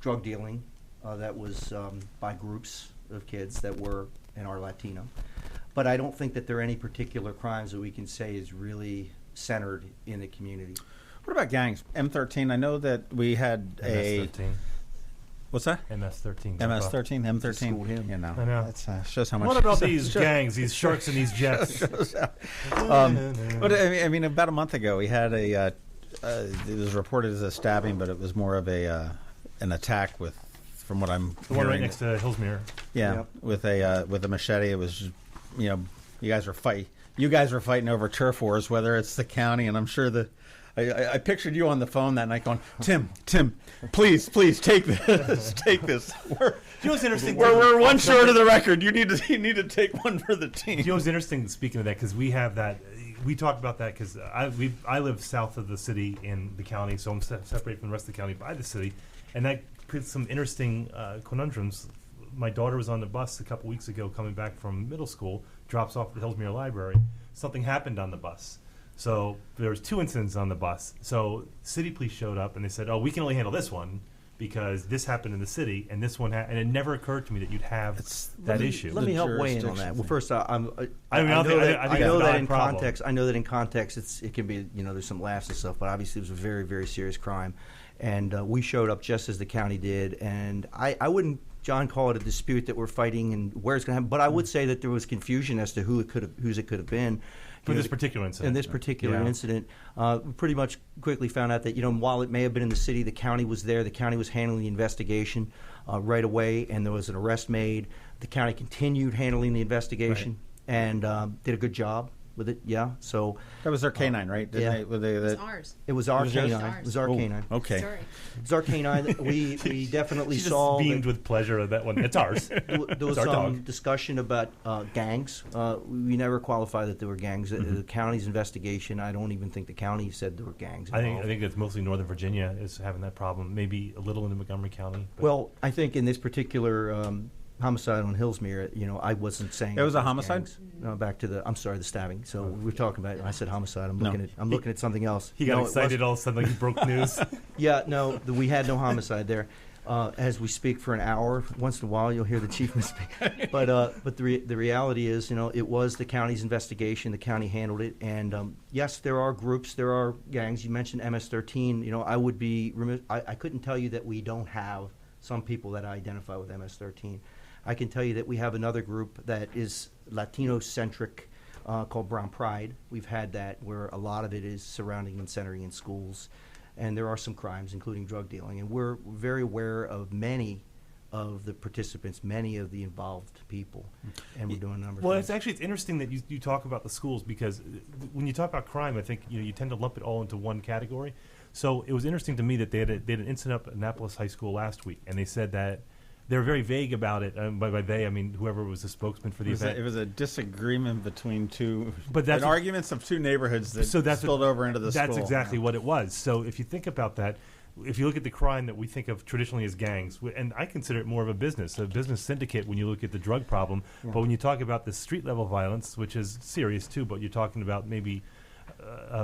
drug dealing that was by groups of kids that were and are Latino. But I don't think that there are any particular crimes that we can say is really centered in the community. What about gangs? M13, I know that we had MS-13. What's that? MS-13. MS-13, M13. Schooled him. I know. That shows how much. What about these gangs, these sharks and these jets? But I mean, about a month ago, we had it was reported as a stabbing, but it was more of an attack from what I'm the one right next to Hillsmere. Yeah, yep. with a machete. It was just, you guys were fighting over turf wars, whether it's the county, and I'm sure I pictured you on the phone that night going, Tim, please take this, take this. What's interesting? We're one short of the record. You need to take one for the team. What's interesting? Speaking of that, because we have that, we talk about that because I live south of the city in the county, so I'm separated from the rest of the county by the city, and that creates some interesting conundrums. My daughter was on the bus a couple weeks ago coming back from middle school, drops off at the Hillsmere Library. Something happened on the bus. So there was 2 incidents on the bus. So city police showed up and they said, "Oh, we can only handle this one because this happened in the city and this one and it never occurred to me that you'd have that issue." Let me help weigh in on that. Well, first, I know that in context it can be there's some laughs and stuff, but obviously it was a very, very serious crime, and we showed up just as the county did, and I wouldn't, John, call it a dispute that we're fighting and where it's going to happen, but I would say that there was confusion as to whose it could have been. For this particular incident. In this particular incident, we pretty much quickly found out that, while it may have been in the city, the county was there. The county was handling the investigation right away, and there was an arrest made. The county continued handling the investigation and did a good job with it. Yeah, so that was their canine, right? It was ours. It was our canine. It was our canine. Okay. Sorry. It was our canine. We definitely she saw. Just beamed with pleasure at that one. It's ours. There was some discussion about gangs. We never qualified that there were gangs. The county's investigation, I don't even think the county said there were gangs involved. I think it's mostly Northern Virginia is having that problem. Maybe a little in Montgomery County. Well, I think in this particular homicide on Hillsmere, I wasn't saying it was a homicide. Gangs. No, back to the stabbing. So we're talking about. I said homicide. I'm looking at something else. He got excited all of a sudden, like he broke news. Yeah, no, we had no homicide there. As we speak for an hour, once in a while you'll hear the chief misspeak. But the reality is, it was the county's investigation. The county handled it, and yes, there are groups, there are gangs. You mentioned MS-13. I would be remiss. I couldn't tell you that we don't have some people that identify with MS-13. I can tell you that we have another group that is Latino-centric called Brown Pride. We've had that where a lot of it is surrounding and centering in schools. And there are some crimes, including drug dealing. And we're very aware of many of the participants, many of the involved people. And we're doing a number of things. It's interesting that you talk about the schools because when you talk about crime, I think you tend to lump it all into one category. So it was interesting to me that they had an incident up at Annapolis High School last week, and they said that they were very vague about it. By they, I mean whoever was the spokesman for the event. It was a disagreement between arguments of two neighborhoods that spilled over into the school. That's exactly what it was. So if you think about that, if you look at the crime that we think of traditionally as gangs, and I consider it more of a business syndicate when you look at the drug problem. Yeah. But when you talk about the street-level violence, which is serious too, but you're talking about maybe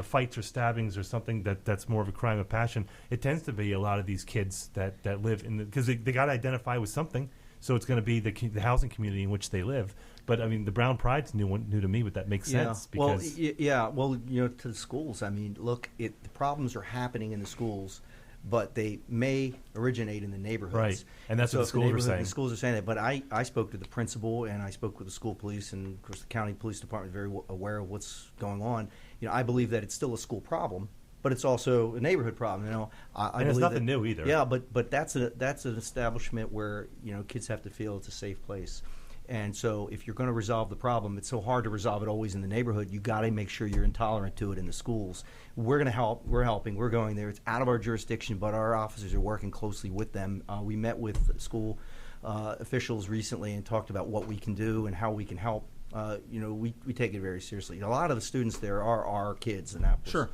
fights or stabbings or something that's more of a crime of passion, it tends to be a lot of these kids that live in because they got to identify with something. So it's going to be the housing community in which they live. But I mean, the Brown Pride's new to me, but that makes sense. Because well, to the schools. I mean, look, the problems are happening in the schools, but they may originate in the neighborhoods. Right, and that's what the schools are saying. The schools are saying that. But I spoke to the principal, and I spoke with the school police, and of course the county police department is very aware of what's going on. I believe that it's still a school problem, but it's also a neighborhood problem. And it's nothing new either. Yeah, but that's an establishment where kids have to feel it's a safe place. And so if you're going to resolve the problem, it's so hard to resolve it always in the neighborhood. You got to make sure you're intolerant to it in the schools. We're going to help. We're helping. We're going there. It's out of our jurisdiction, but our officers are working closely with them. We met with school officials recently and talked about what we can do and how we can help. We take it very seriously. A lot of the students there are our kids in Annapolis. Sure.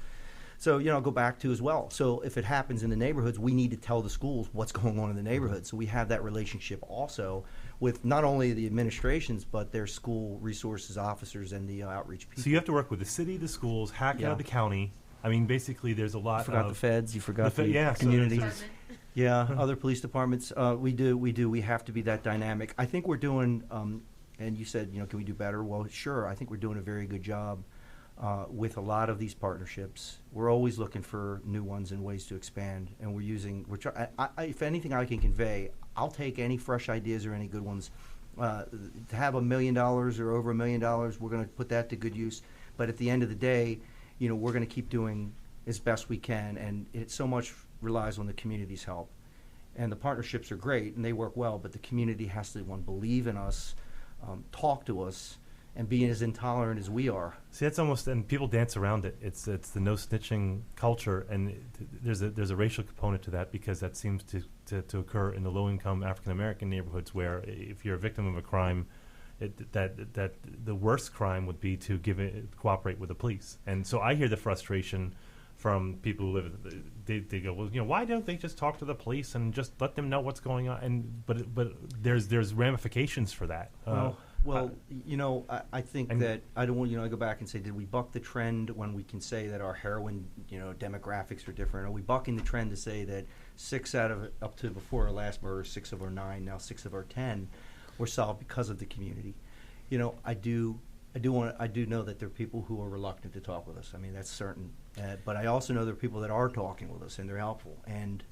So, go back to as well. So if it happens in the neighborhoods, we need to tell the schools what's going on in the neighborhood. So we have that relationship also with not only the administrations, but their school resources officers and the outreach people. So you have to work with the city, the schools, HACA, the county. I mean, basically, there's a lot. You forgot the feds. You forgot the community. Other police departments. We do. We have to be that dynamic. I think we're doing. And you said, can we do better? Well, sure. I think we're doing a very good job with a lot of these partnerships. We're always looking for new ones and ways to expand. And we're using. If anything, I can convey. I'll take any fresh ideas or any good ones. To have $1 million or over $1 million, we're going to put that to good use. But at the end of the day, we're going to keep doing as best we can, and it so much relies on the community's help. And the partnerships are great, and they work well, but the community has to, believe in us, talk to us, and be as intolerant as we are. See, that's almost, and people dance around it. It's the no snitching culture, and there's a racial component to that, because that seems to occur in the low income African American neighborhoods, where if you're a victim of a crime, that the worst crime would be to cooperate with the police. And so I hear the frustration from people who live. They go, well, why don't they just talk to the police and just let them know what's going on? And but there's ramifications for that. I think that I don't want I go back and say, did we buck the trend when we can say that our heroin demographics are different? Are we bucking the trend to say that 6 out of up to before our last murder, 6 of our 9, now 6 of our 10 were solved because of the community? I do know that there are people who are reluctant to talk with us. I mean, that's certain. But I also know there are people that are talking with us, and they're helpful. And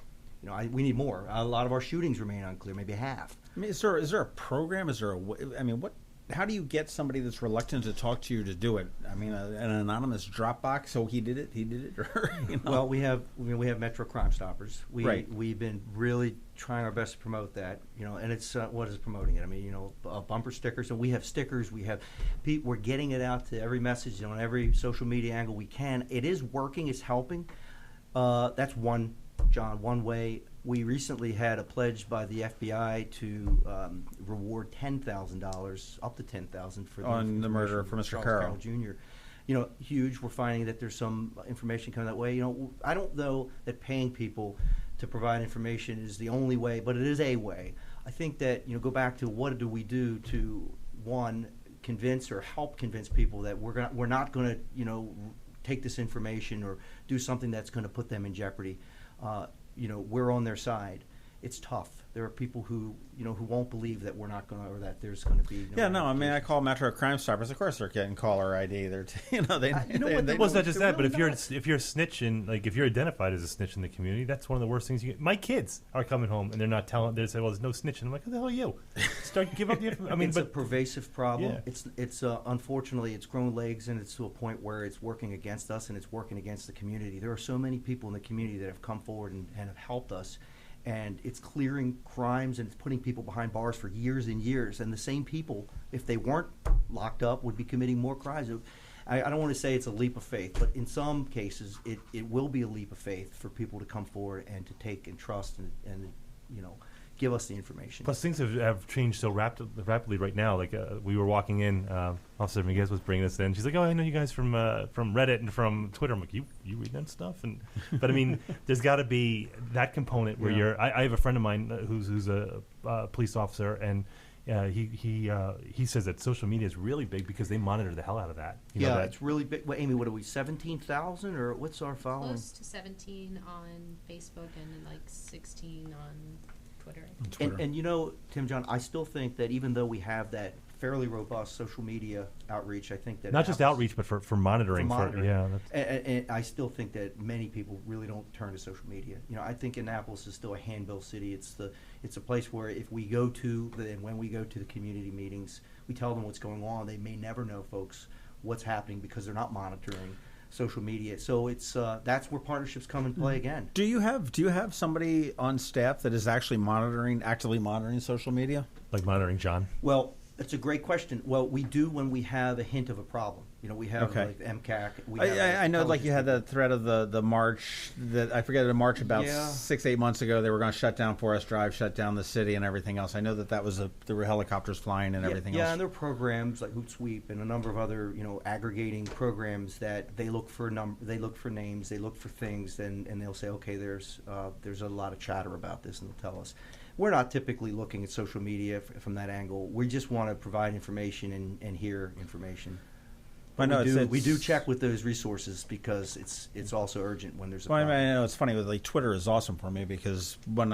we need more. A lot of our shootings remain unclear, maybe half. I mean, is there a program? Is there what? How do you get somebody that's reluctant to talk to you to do it? I mean, an anonymous Dropbox. So he did it. Or, Well, we have Metro Crime Stoppers. Right. We've been really trying our best to promote that. And it's what is promoting it? I mean, bumper stickers, and we have stickers. We're getting it out to every message on every social media angle we can. It is working. It's helping. That's one way. We recently had a pledge by the FBI to reward $10,000, up to $10,000 for on the murder for Mr. Carroll Jr. Huge. We're finding that there's some information coming that way. I don't know that paying people to provide information is the only way, but it is a way. I think that go back to what do we do to convince or help convince people that we're not going to take this information or do something that's going to put them in jeopardy. We're on their side. It's tough. There are people who won't believe that we're not going to, or that there's going to be. I mean, I call Metro Crime Stoppers. Of course, they're getting caller ID. They're well, it's not just that, but if you're a snitch and if you're identified as a snitch in the community, that's one of the worst things you get. My kids are coming home and they're not telling. They say, "Well, there's no snitching." I'm like, "Who the hell are you?" Give up the information. I mean, it's a pervasive problem. Yeah. It's unfortunately it's grown legs, and it's to a point where it's working against us and it's working against the community. There are so many people in the community that have come forward and have helped us. And it's clearing crimes, and it's putting people behind bars for years and years. And the same people, if they weren't locked up, would be committing more crimes. I don't want to say it's a leap of faith, but in some cases, it will be a leap of faith for people to come forward and to take and trust and give us the information. Plus, things have changed so rapidly right now. Like we were walking in, Officer Miguez was bringing us in. She's like, "Oh, I know you guys from Reddit and from Twitter." I'm like, "You read that stuff?" But I mean, there's got to be that component where you're. I have a friend of mine who's a police officer, and he says that social media is really big because they monitor the hell out of that. It's really big. Well, Amy, what are we? 17,000 or what's our following? Close to 17 on Facebook and like 16 on Twitter. And Tim John, I still think that even though we have that fairly robust social media outreach, I think that not just outreach, but for monitoring. And I still think that many people really don't turn to social media. I think Annapolis is still a handbill city. It's a place where if we go to when we go to the community meetings, we tell them what's going on. They may never know, folks, what's happening because they're not monitoring social media. So it's that's where partnerships come and play again. Do you have somebody on staff that is actually actively monitoring social media? Like monitoring John? Well, that's a great question. Well, we do when we have a hint of a problem. We have Okay. like the MCAC. I know, like you had the threat of the march that I forget the march about 6-8 months ago. They were going to shut down Forest Drive, shut down the city, and everything else. I know that was there were helicopters flying and everything else. Yeah, and there are programs like Hootsuite and a number of other aggregating programs that they look for they look for names, they look for things, and they'll say, okay, there's a lot of chatter about this, and they'll tell us. We're not typically looking at social media from that angle. We just want to provide information and hear information. We do check with those resources because it's also urgent when there's a problem. I know it's funny. Like Twitter is awesome for me because when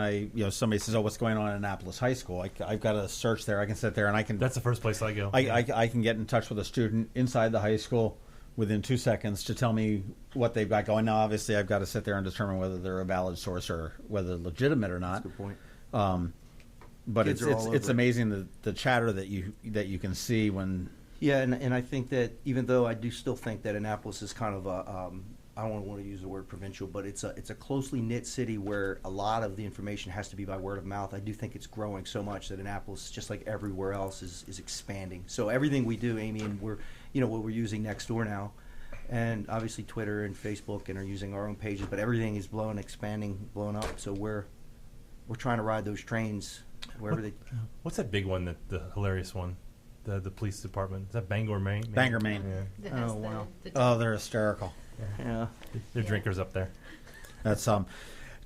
somebody says, "Oh, what's going on at Annapolis High School?" I've got a search there. I can sit there and I can. That's the first place I go. I can get in touch with a student inside the high school within 2 seconds to tell me what they've got going. Now, obviously, I've got to sit there and determine whether they're a valid source or whether they're legitimate or not. That's a good point. But it's amazing the chatter that you can see when. Yeah, and I think that even though I do still think that Annapolis is kind of I don't want to use the word provincial, but it's a closely knit city where a lot of the information has to be by word of mouth. I do think it's growing so much that Annapolis, just like everywhere else, is expanding. So everything we do, Amy, and we're what we're using Nextdoor now, and obviously Twitter and Facebook, and are using our own pages, but everything is blowing up. So we're trying to ride those trains wherever they. What's that big one? The hilarious one. The police department. Is that Bangor, Maine? Bangor, Maine. Yeah. Oh, wow. They're hysterical. Yeah. They're drinkers up there. That's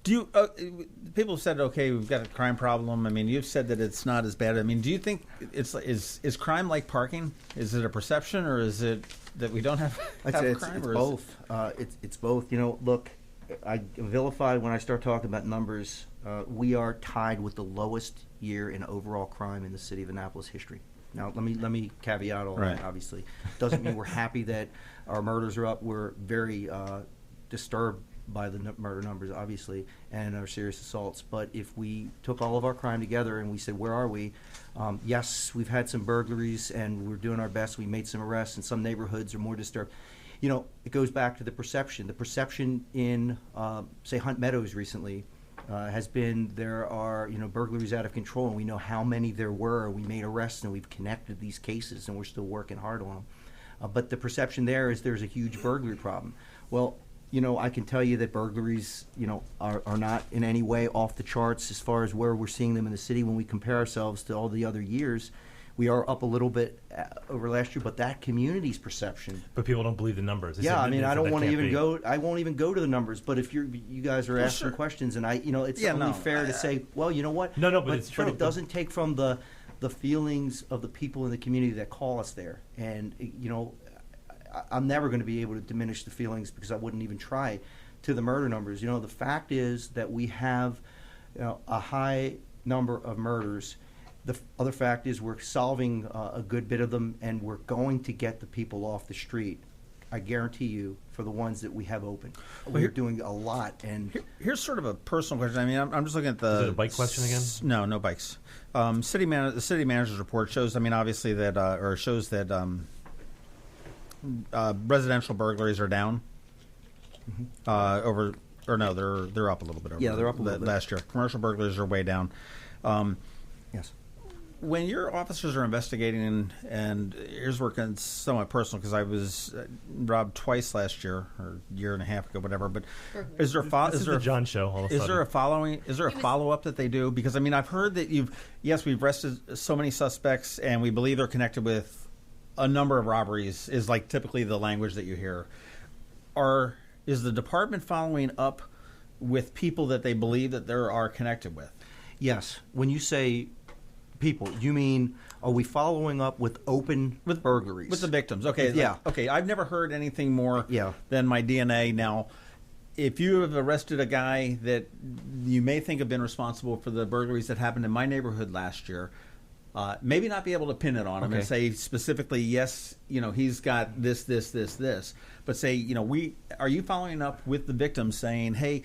do you people have said, okay, we've got a crime problem. I mean, you've said that it's not as bad. I mean, do you think is crime like parking? Is it a perception, or is it that we don't have crime? It's both. It's both. Look, I vilify when I start talking about numbers. We are tied with the lowest year in overall crime in the city of Annapolis history. Now, let me caveat all that, obviously. Doesn't mean we're happy that our murders are up. We're very disturbed by the murder numbers, obviously, and our serious assaults. But if we took all of our crime together and we said, where are we? Yes, we've had some burglaries, and we're doing our best. We made some arrests, and some neighborhoods are more disturbed. It goes back to the perception. The perception in, say, Hunt Meadows recently has been there are burglaries out of control, and we know how many there were. We made arrests and we've connected these cases, and we're still working hard on them. But the perception there is there's a huge burglary problem. Well, I can tell you that burglaries are not in any way off the charts as far as where we're seeing them in the city. When we compare ourselves to all the other years, we are up a little bit over last year, but that community's perception. But people don't believe the numbers. I don't want to even go. I won't even go to the numbers. But if you guys are asking questions, and it's only fair to say, well, you know what? No, but it's true. But it doesn't take from the feelings of the people in the community that call us there. And I'm never going to be able to diminish the feelings because I wouldn't even try to the murder numbers. The fact is that we have a high number of murders. The other fact is we're solving a good bit of them, and we're going to get the people off the street. I guarantee you, for the ones that we have open. We're doing a lot. And here's sort of a personal question. I mean, I'm just looking at the... Is it a bike question again? No bikes. The city manager's report shows, obviously that, shows that residential burglaries are down they're up a little bit over they're up a little bit last year. Commercial burglaries are way down. Yes. When your officers are investigating, and here's working somewhat personal because I was robbed twice last year, or a year and a half ago, whatever. But is there a John show? Is there a follow up that they do? Because I've heard that we've arrested so many suspects, and we believe they're connected with a number of robberies. Is like typically the language that you hear. Is the department following up with people that they believe that they are connected with? Yes. When you say people, you mean, are we following up with burglaries? With the victims. Okay. Yeah. Okay. I've never heard anything more than my DNA. Now, if you have arrested a guy that you may think have been responsible for the burglaries that happened in my neighborhood last year, maybe not be able to pin it on him and say specifically, yes, he's got this, but say, are you following up with the victims saying, hey,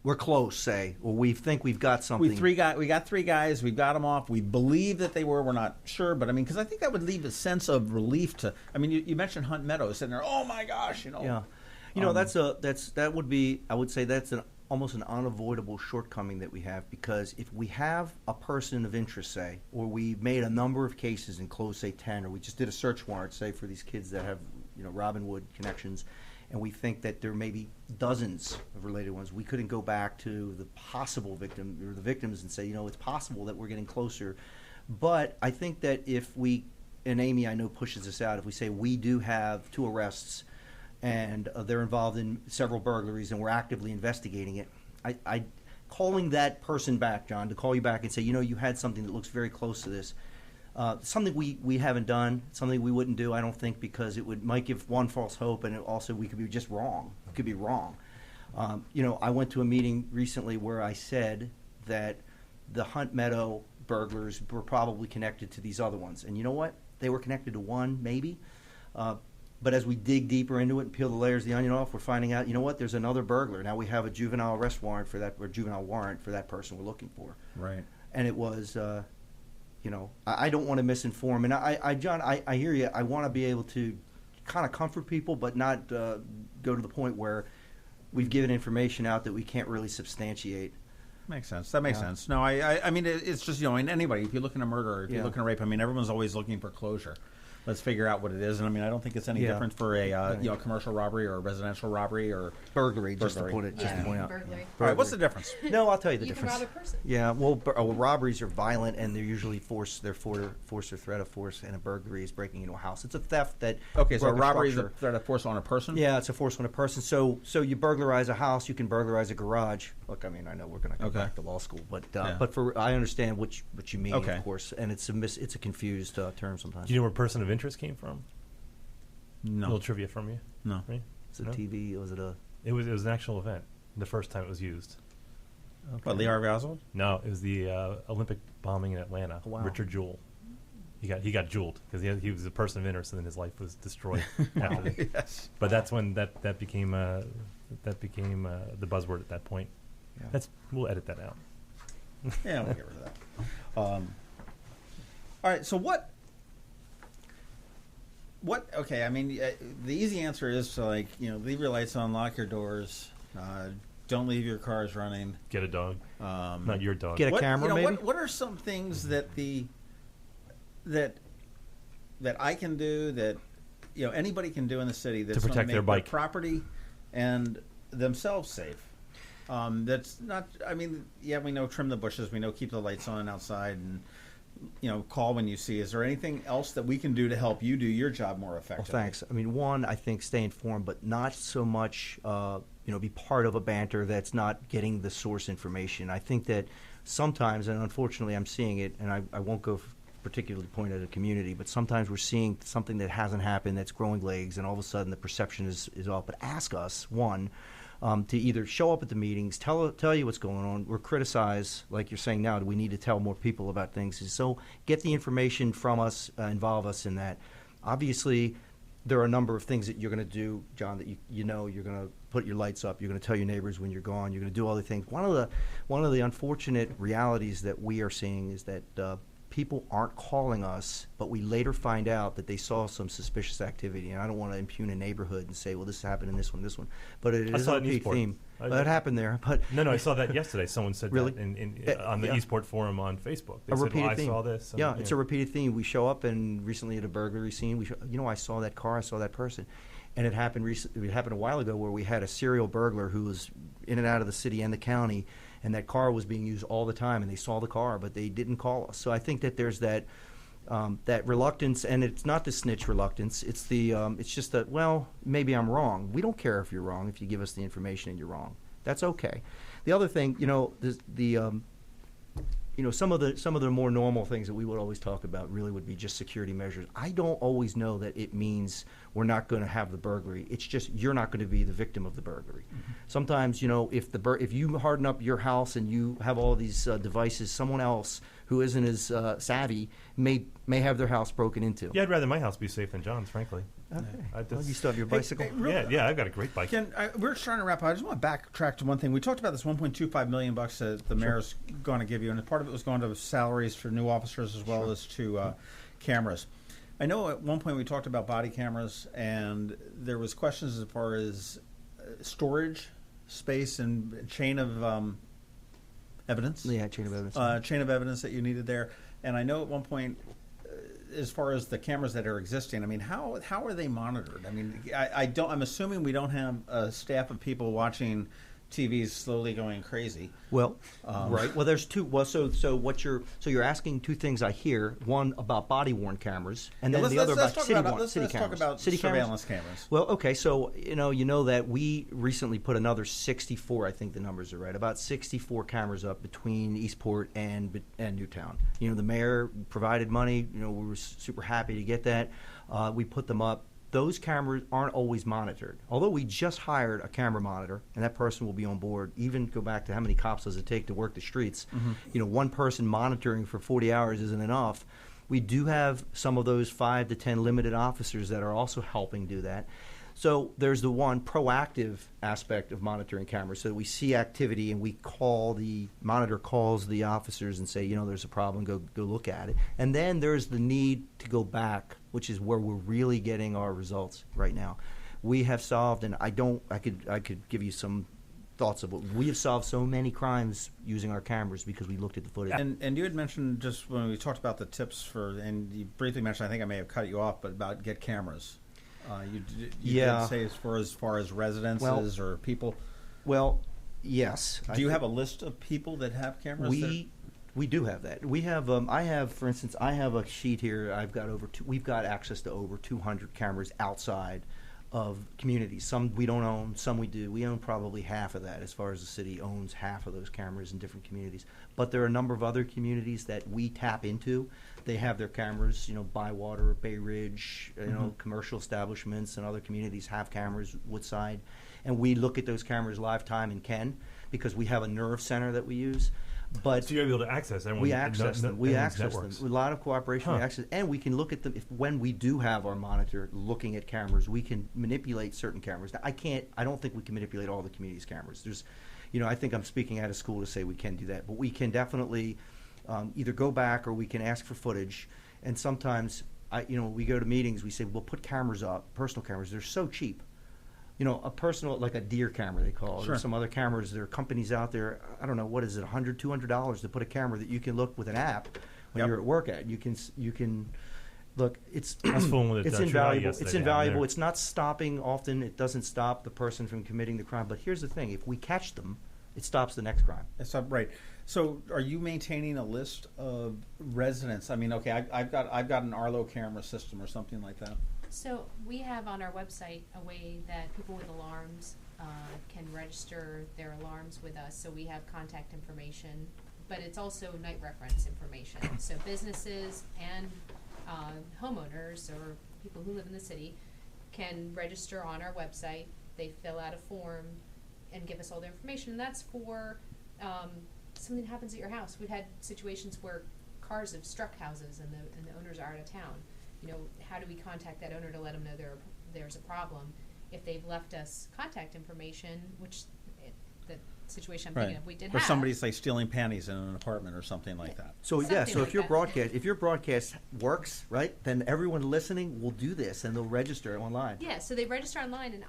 we're close, say, or we think we've got something. We got 3 guys. We've got them off. We believe that they were. We're not sure, but because I think that would leave a sense of relief to. You mentioned Hunt Meadows sitting there. Oh my gosh, Yeah, that would be. I would say that's almost an unavoidable shortcoming that we have, because if we have a person of interest, say, or we've made a number of cases and closed, say, 10, or we just did a search warrant, say, for these kids that have, Robin Hood connections, and we think that there may be dozens of related ones, we couldn't go back to the possible victim or the victims and say, it's possible that we're getting closer. But I think that if we, and Amy I know pushes this out, if we say we do have 2 arrests and they're involved in several burglaries and we're actively investigating it, I calling that person back, John, to call you back and say, you had something that looks very close to this. Something we haven't done, something we wouldn't do, I don't think, because it might give one false hope, and also we could be just wrong. It could be wrong. I went to a meeting recently where I said that the Hunt Meadow burglars were probably connected to these other ones. And you know what? They were connected to one, maybe. But as we dig deeper into it and peel the layers of the onion off, we're finding out, there's another burglar. Now we have a juvenile arrest warrant for that, or juvenile warrant for that person we're looking for. Right. And it was... I don't want to misinform, and John, I hear you. I want to be able to kind of comfort people, but not go to the point where we've given information out that we can't really substantiate. Makes sense. That makes sense. No, I mean, it's just, in anybody, if you're looking at murder, if you're looking at rape, everyone's always looking for closure. Let's figure out what it is. And I don't think it's any different for a commercial robbery or a residential robbery or burglary. Just to point out. Burglary. All right, what's the difference? No, I'll tell you the You difference. can rob a person. Yeah, well, robberies are violent, and they're usually force or threat of force, and a burglary is breaking into a house. It's a theft that. Okay, so a robbery is a threat of force on a person. Yeah, it's a force on a person. So you burglarize a house, you can burglarize a garage. Look, I know we're going to go back to law school, but I understand what you mean, of course, and it's a confused term sometimes. Do you know where person of interest came from? No. A little trivia from you. No. Right? It's a TV. Was it a? It was an actual event. The first time it was used. Okay. What, Lee Harvey Oswald? No, it was the Olympic bombing in Atlanta. Oh, wow. Richard Jewell. He got jeweled because he was a person of interest, and then his life was destroyed. After that. Yes. But that's when that became the buzzword at that point. Yeah. We'll edit that out. Yeah, we'll get rid of that. All right, so what? Okay, the easy answer is to leave your lights on, lock your doors, don't leave your cars running. Get a dog, not your dog. Get a camera, maybe. What are some things that that I can do, that anybody can do in the city that's to protect their bike, property, and themselves safe? That's not. We know trim the bushes. We know keep the lights on outside, and call when you see. Is there anything else that we can do to help you do your job more effectively? Well, thanks. One, I think stay informed, but not so much, be part of a banter that's not getting the source information. I think that sometimes, and unfortunately I'm seeing it, and I won't go particularly point at a community, but sometimes we're seeing something that hasn't happened that's growing legs, and all of a sudden the perception is off. But ask us, one, to either show up at the meetings, tell you what's going on, or criticize, like you're saying now, do we need to tell more people about things? So get the information from us, involve us in that. Obviously, there are a number of things that you're going to do, John, that you're going to put your lights up, you're going to tell your neighbors when you're gone, you're going to do all the things. One of the unfortunate realities that we are seeing is that people aren't calling us, but we later find out that they saw some suspicious activity. And I don't want to impugn a neighborhood and say, well, this happened in this one. But it is a repeat theme. It happened there. But no, I saw that yesterday. Someone said really? that on the Eastport Forum on Facebook. They said, repeated theme. I saw this. And, it's a repeated theme. We show up, and recently at a burglary scene, I saw that car, I saw that person. And it happened recently. It happened a while ago where we had a serial burglar who was in and out of the city and the county, and that car was being used all the time, and they saw the car, but they didn't call us. So I think that there's that reluctance, and it's not the snitch reluctance. It's it's just that, well, maybe I'm wrong. We don't care if you're wrong if you give us the information and you're wrong. That's okay. The other thing, some of the more normal things that we would always talk about really would be just security measures. I don't always know that it means we're not going to have the burglary. It's just you're not going to be the victim of the burglary. Mm-hmm. Sometimes, if you harden up your house and you have all these devices, someone else who isn't as savvy may have their house broken into. Yeah, I'd rather my house be safe than John's, frankly. Okay. You still have your bicycle? Yeah, I've got a great bike. We're trying to wrap up. I just want to backtrack to one thing. We talked about this $1.25 million that the mayor's going to give you, and part of it was going to salaries for new officers as well as to cameras. I know at one point we talked about body cameras, and there was questions as far as storage space and chain of evidence. Yeah, chain of evidence. Chain of evidence that you needed there. And I know at one point, as far as the cameras that are existing, I mean, how are they monitored? I mean, I'm assuming we don't have a staff of people watching TVs slowly going crazy. Well, right. Well, there's two. Well, so you're asking two things I hear. One about body worn cameras, and then the other about city cameras. Let's talk about surveillance cameras. Well, okay. So you know that we recently put another 64. I think the numbers are right. About 64 cameras up between Eastport and Newtown. You know, the mayor provided money. You know, we were super happy to get that. We put them up. Those cameras aren't always monitored. Although we just hired a camera monitor, and that person will be on board. Even go back to how many cops does it take to work the streets? Mm-hmm. You know, one person monitoring for 40 hours isn't enough. We do have some of those 5 to 10 limited officers that are also helping do that. So there's the one proactive aspect of monitoring cameras. So we see activity and we monitor calls the officers and say, you know, there's a problem, go look at it. And then there's the need to go back, which is where we're really getting our results right now. We have solved, and I could give you some thoughts of it. We have solved so many crimes using our cameras because we looked at the footage. And you had mentioned just when we talked about the tips and you briefly mentioned, I think I may have cut you off, but about get cameras. You did say as far as residences or people. Well, yes. Do you have a list of people that have cameras? We do have that. We have. For instance, I have a sheet here. We've got access to over 200 cameras outside of communities. Some we don't own, some we do. We own probably half of that, as far as the city owns half of those cameras in different communities. But there are a number of other communities that we tap into. They have their cameras, you know, Bywater, Bay Ridge, you know, commercial establishments and other communities have cameras, Woodside. And we look at those cameras live time and can, because we have a nerve center that we use. But so you're able to access everyone. We access them. We access them. With a lot of cooperation, we access, and we can look at them. When we do have our monitor looking at cameras, we can manipulate certain cameras. Now, I don't think we can manipulate all the community's cameras. There's, you know, I think I'm speaking out of school to say we can do that, but we can definitely either go back or we can ask for footage. And sometimes, we go to meetings. We say, we'll put cameras up, personal cameras. They're so cheap. You know, a personal, like a deer camera, they call it. Sure. Or some other cameras. There are companies out there, I don't know, what is it, $100, $200 to put a camera that you can look with an app when you're at work at. You can look, it's invaluable. It's invaluable. It's not stopping often. It doesn't stop the person from committing the crime. But here's the thing. If we catch them, it stops the next crime. That's right. So are you maintaining a list of residents? I mean, okay, I've got an Arlo camera system or something like that. So we have on our website a way that people with alarms can register their alarms with us. So we have contact information, but it's also night reference information. So businesses and homeowners or people who live in the city can register on our website. They fill out a form and give us all their information. And that's for something happens at your house. We've had situations where cars have struck houses and the owners are out of town. You know, how do we contact that owner to let them know there's a problem? If they've left us contact information, which the situation I'm thinking of, we did have. Or somebody's like stealing panties in an apartment or something like that. So if your broadcast works, right, then everyone listening will do this and they'll register online. Yeah, so they register online, and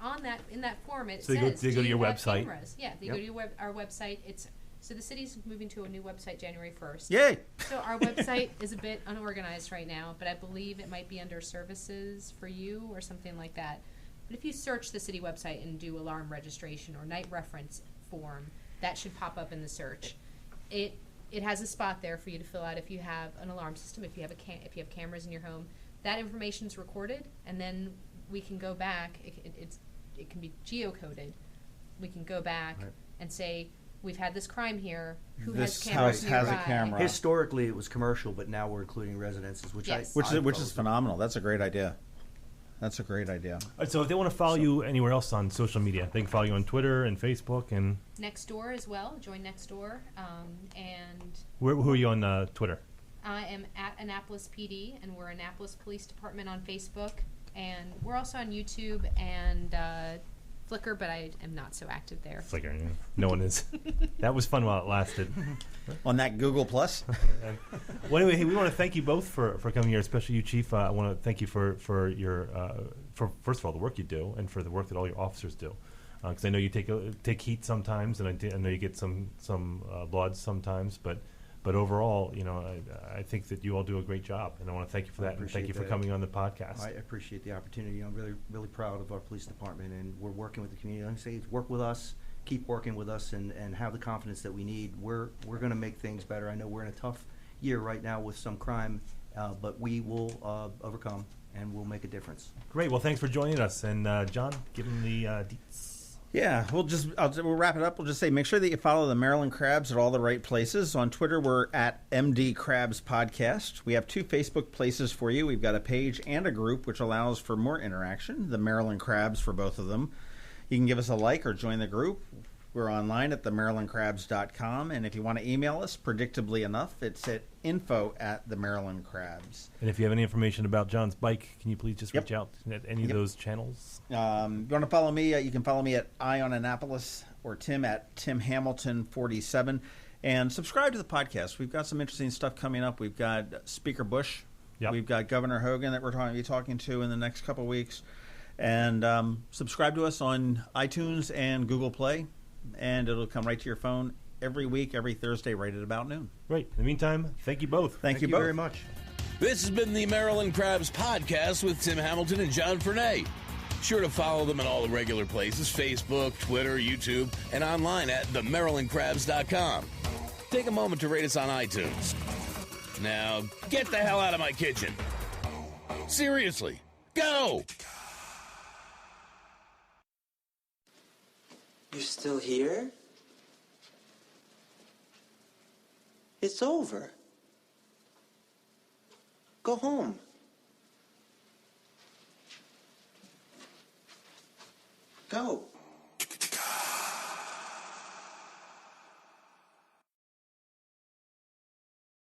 in that form it says, they go to your website. Cameras? Yeah, they go to our website. So the city's moving to a new website January 1st. Yay! So our website is a bit unorganized right now, but I believe it might be under services for you or something like that. But if you search the city website and do alarm registration or night reference form, that should pop up in the search. It has a spot there for you to fill out if you have an alarm system, if you have cameras in your home. That information is recorded, and then we can go back. It can be geocoded. We can go back and say, we've had this crime here. Who has cameras nearby? This house has a camera. Historically, it was commercial, but now we're including residences, which is phenomenal. That's a great idea. That's a great idea. All right, so if they want to follow you anywhere else on social media, they can follow you on Twitter and Facebook and Nextdoor as well. Join Nextdoor. And who are you on Twitter? I am at Annapolis PD, and we're Annapolis Police Department on Facebook, and we're also on YouTube and Flickr, but I am not so active there. Flickr, yeah. No one is. That was fun while it lasted. On that Google Plus. Well, anyway, we want to thank you both for coming here, especially you, Chief. I want to thank you for your for first of all the work you do and for the work that all your officers do. because I know you take heat sometimes, and I know you get some lauds sometimes, but overall, I think that you all do a great job, and I want to thank you for that, and thank you for coming on the podcast. I appreciate the opportunity. I'm really, really proud of our police department, and we're working with the community. Like I say, work with us, keep working with us, and have the confidence that we need. We're going to make things better. I know we're in a tough year right now with some crime, but we will overcome, and we'll make a difference. Great. Well, thanks for joining us, and John, give them the deets. Yeah, we'll wrap it up. We'll just say make sure that you follow the Maryland Crabs at all the right places. On Twitter, we're at MD Crabs Podcast. We have 2 Facebook places for you. We've got a page and a group, which allows for more interaction. The Maryland Crabs for both of them. You can give us a like or join the group. We're online at themarylandcrabs.com, and if you want to email us, predictably enough, it's at info@themarylandcrabs. And if you have any information about John's bike, can you please just reach out at any of those channels? If you want to follow me, you can follow me at @Annapolis or Tim at TimHamilton47. And subscribe to the podcast. We've got some interesting stuff coming up. We've got Speaker Bush. Yep. We've got Governor Hogan that we're going to be talking to in the next couple of weeks. And subscribe to us on iTunes and Google Play. And it'll come right to your phone every week, every Thursday, right at about noon. Great. In the meantime, thank you both. Thank you both very much. This has been the Maryland Crabs Podcast with Tim Hamilton and John Fernay. Sure to follow them in all the regular places, Facebook, Twitter, YouTube, and online at themarylandcrabs.com. Take a moment to rate us on iTunes. Now, get the hell out of my kitchen. Seriously, go! You're still here? It's over. Go home. Go.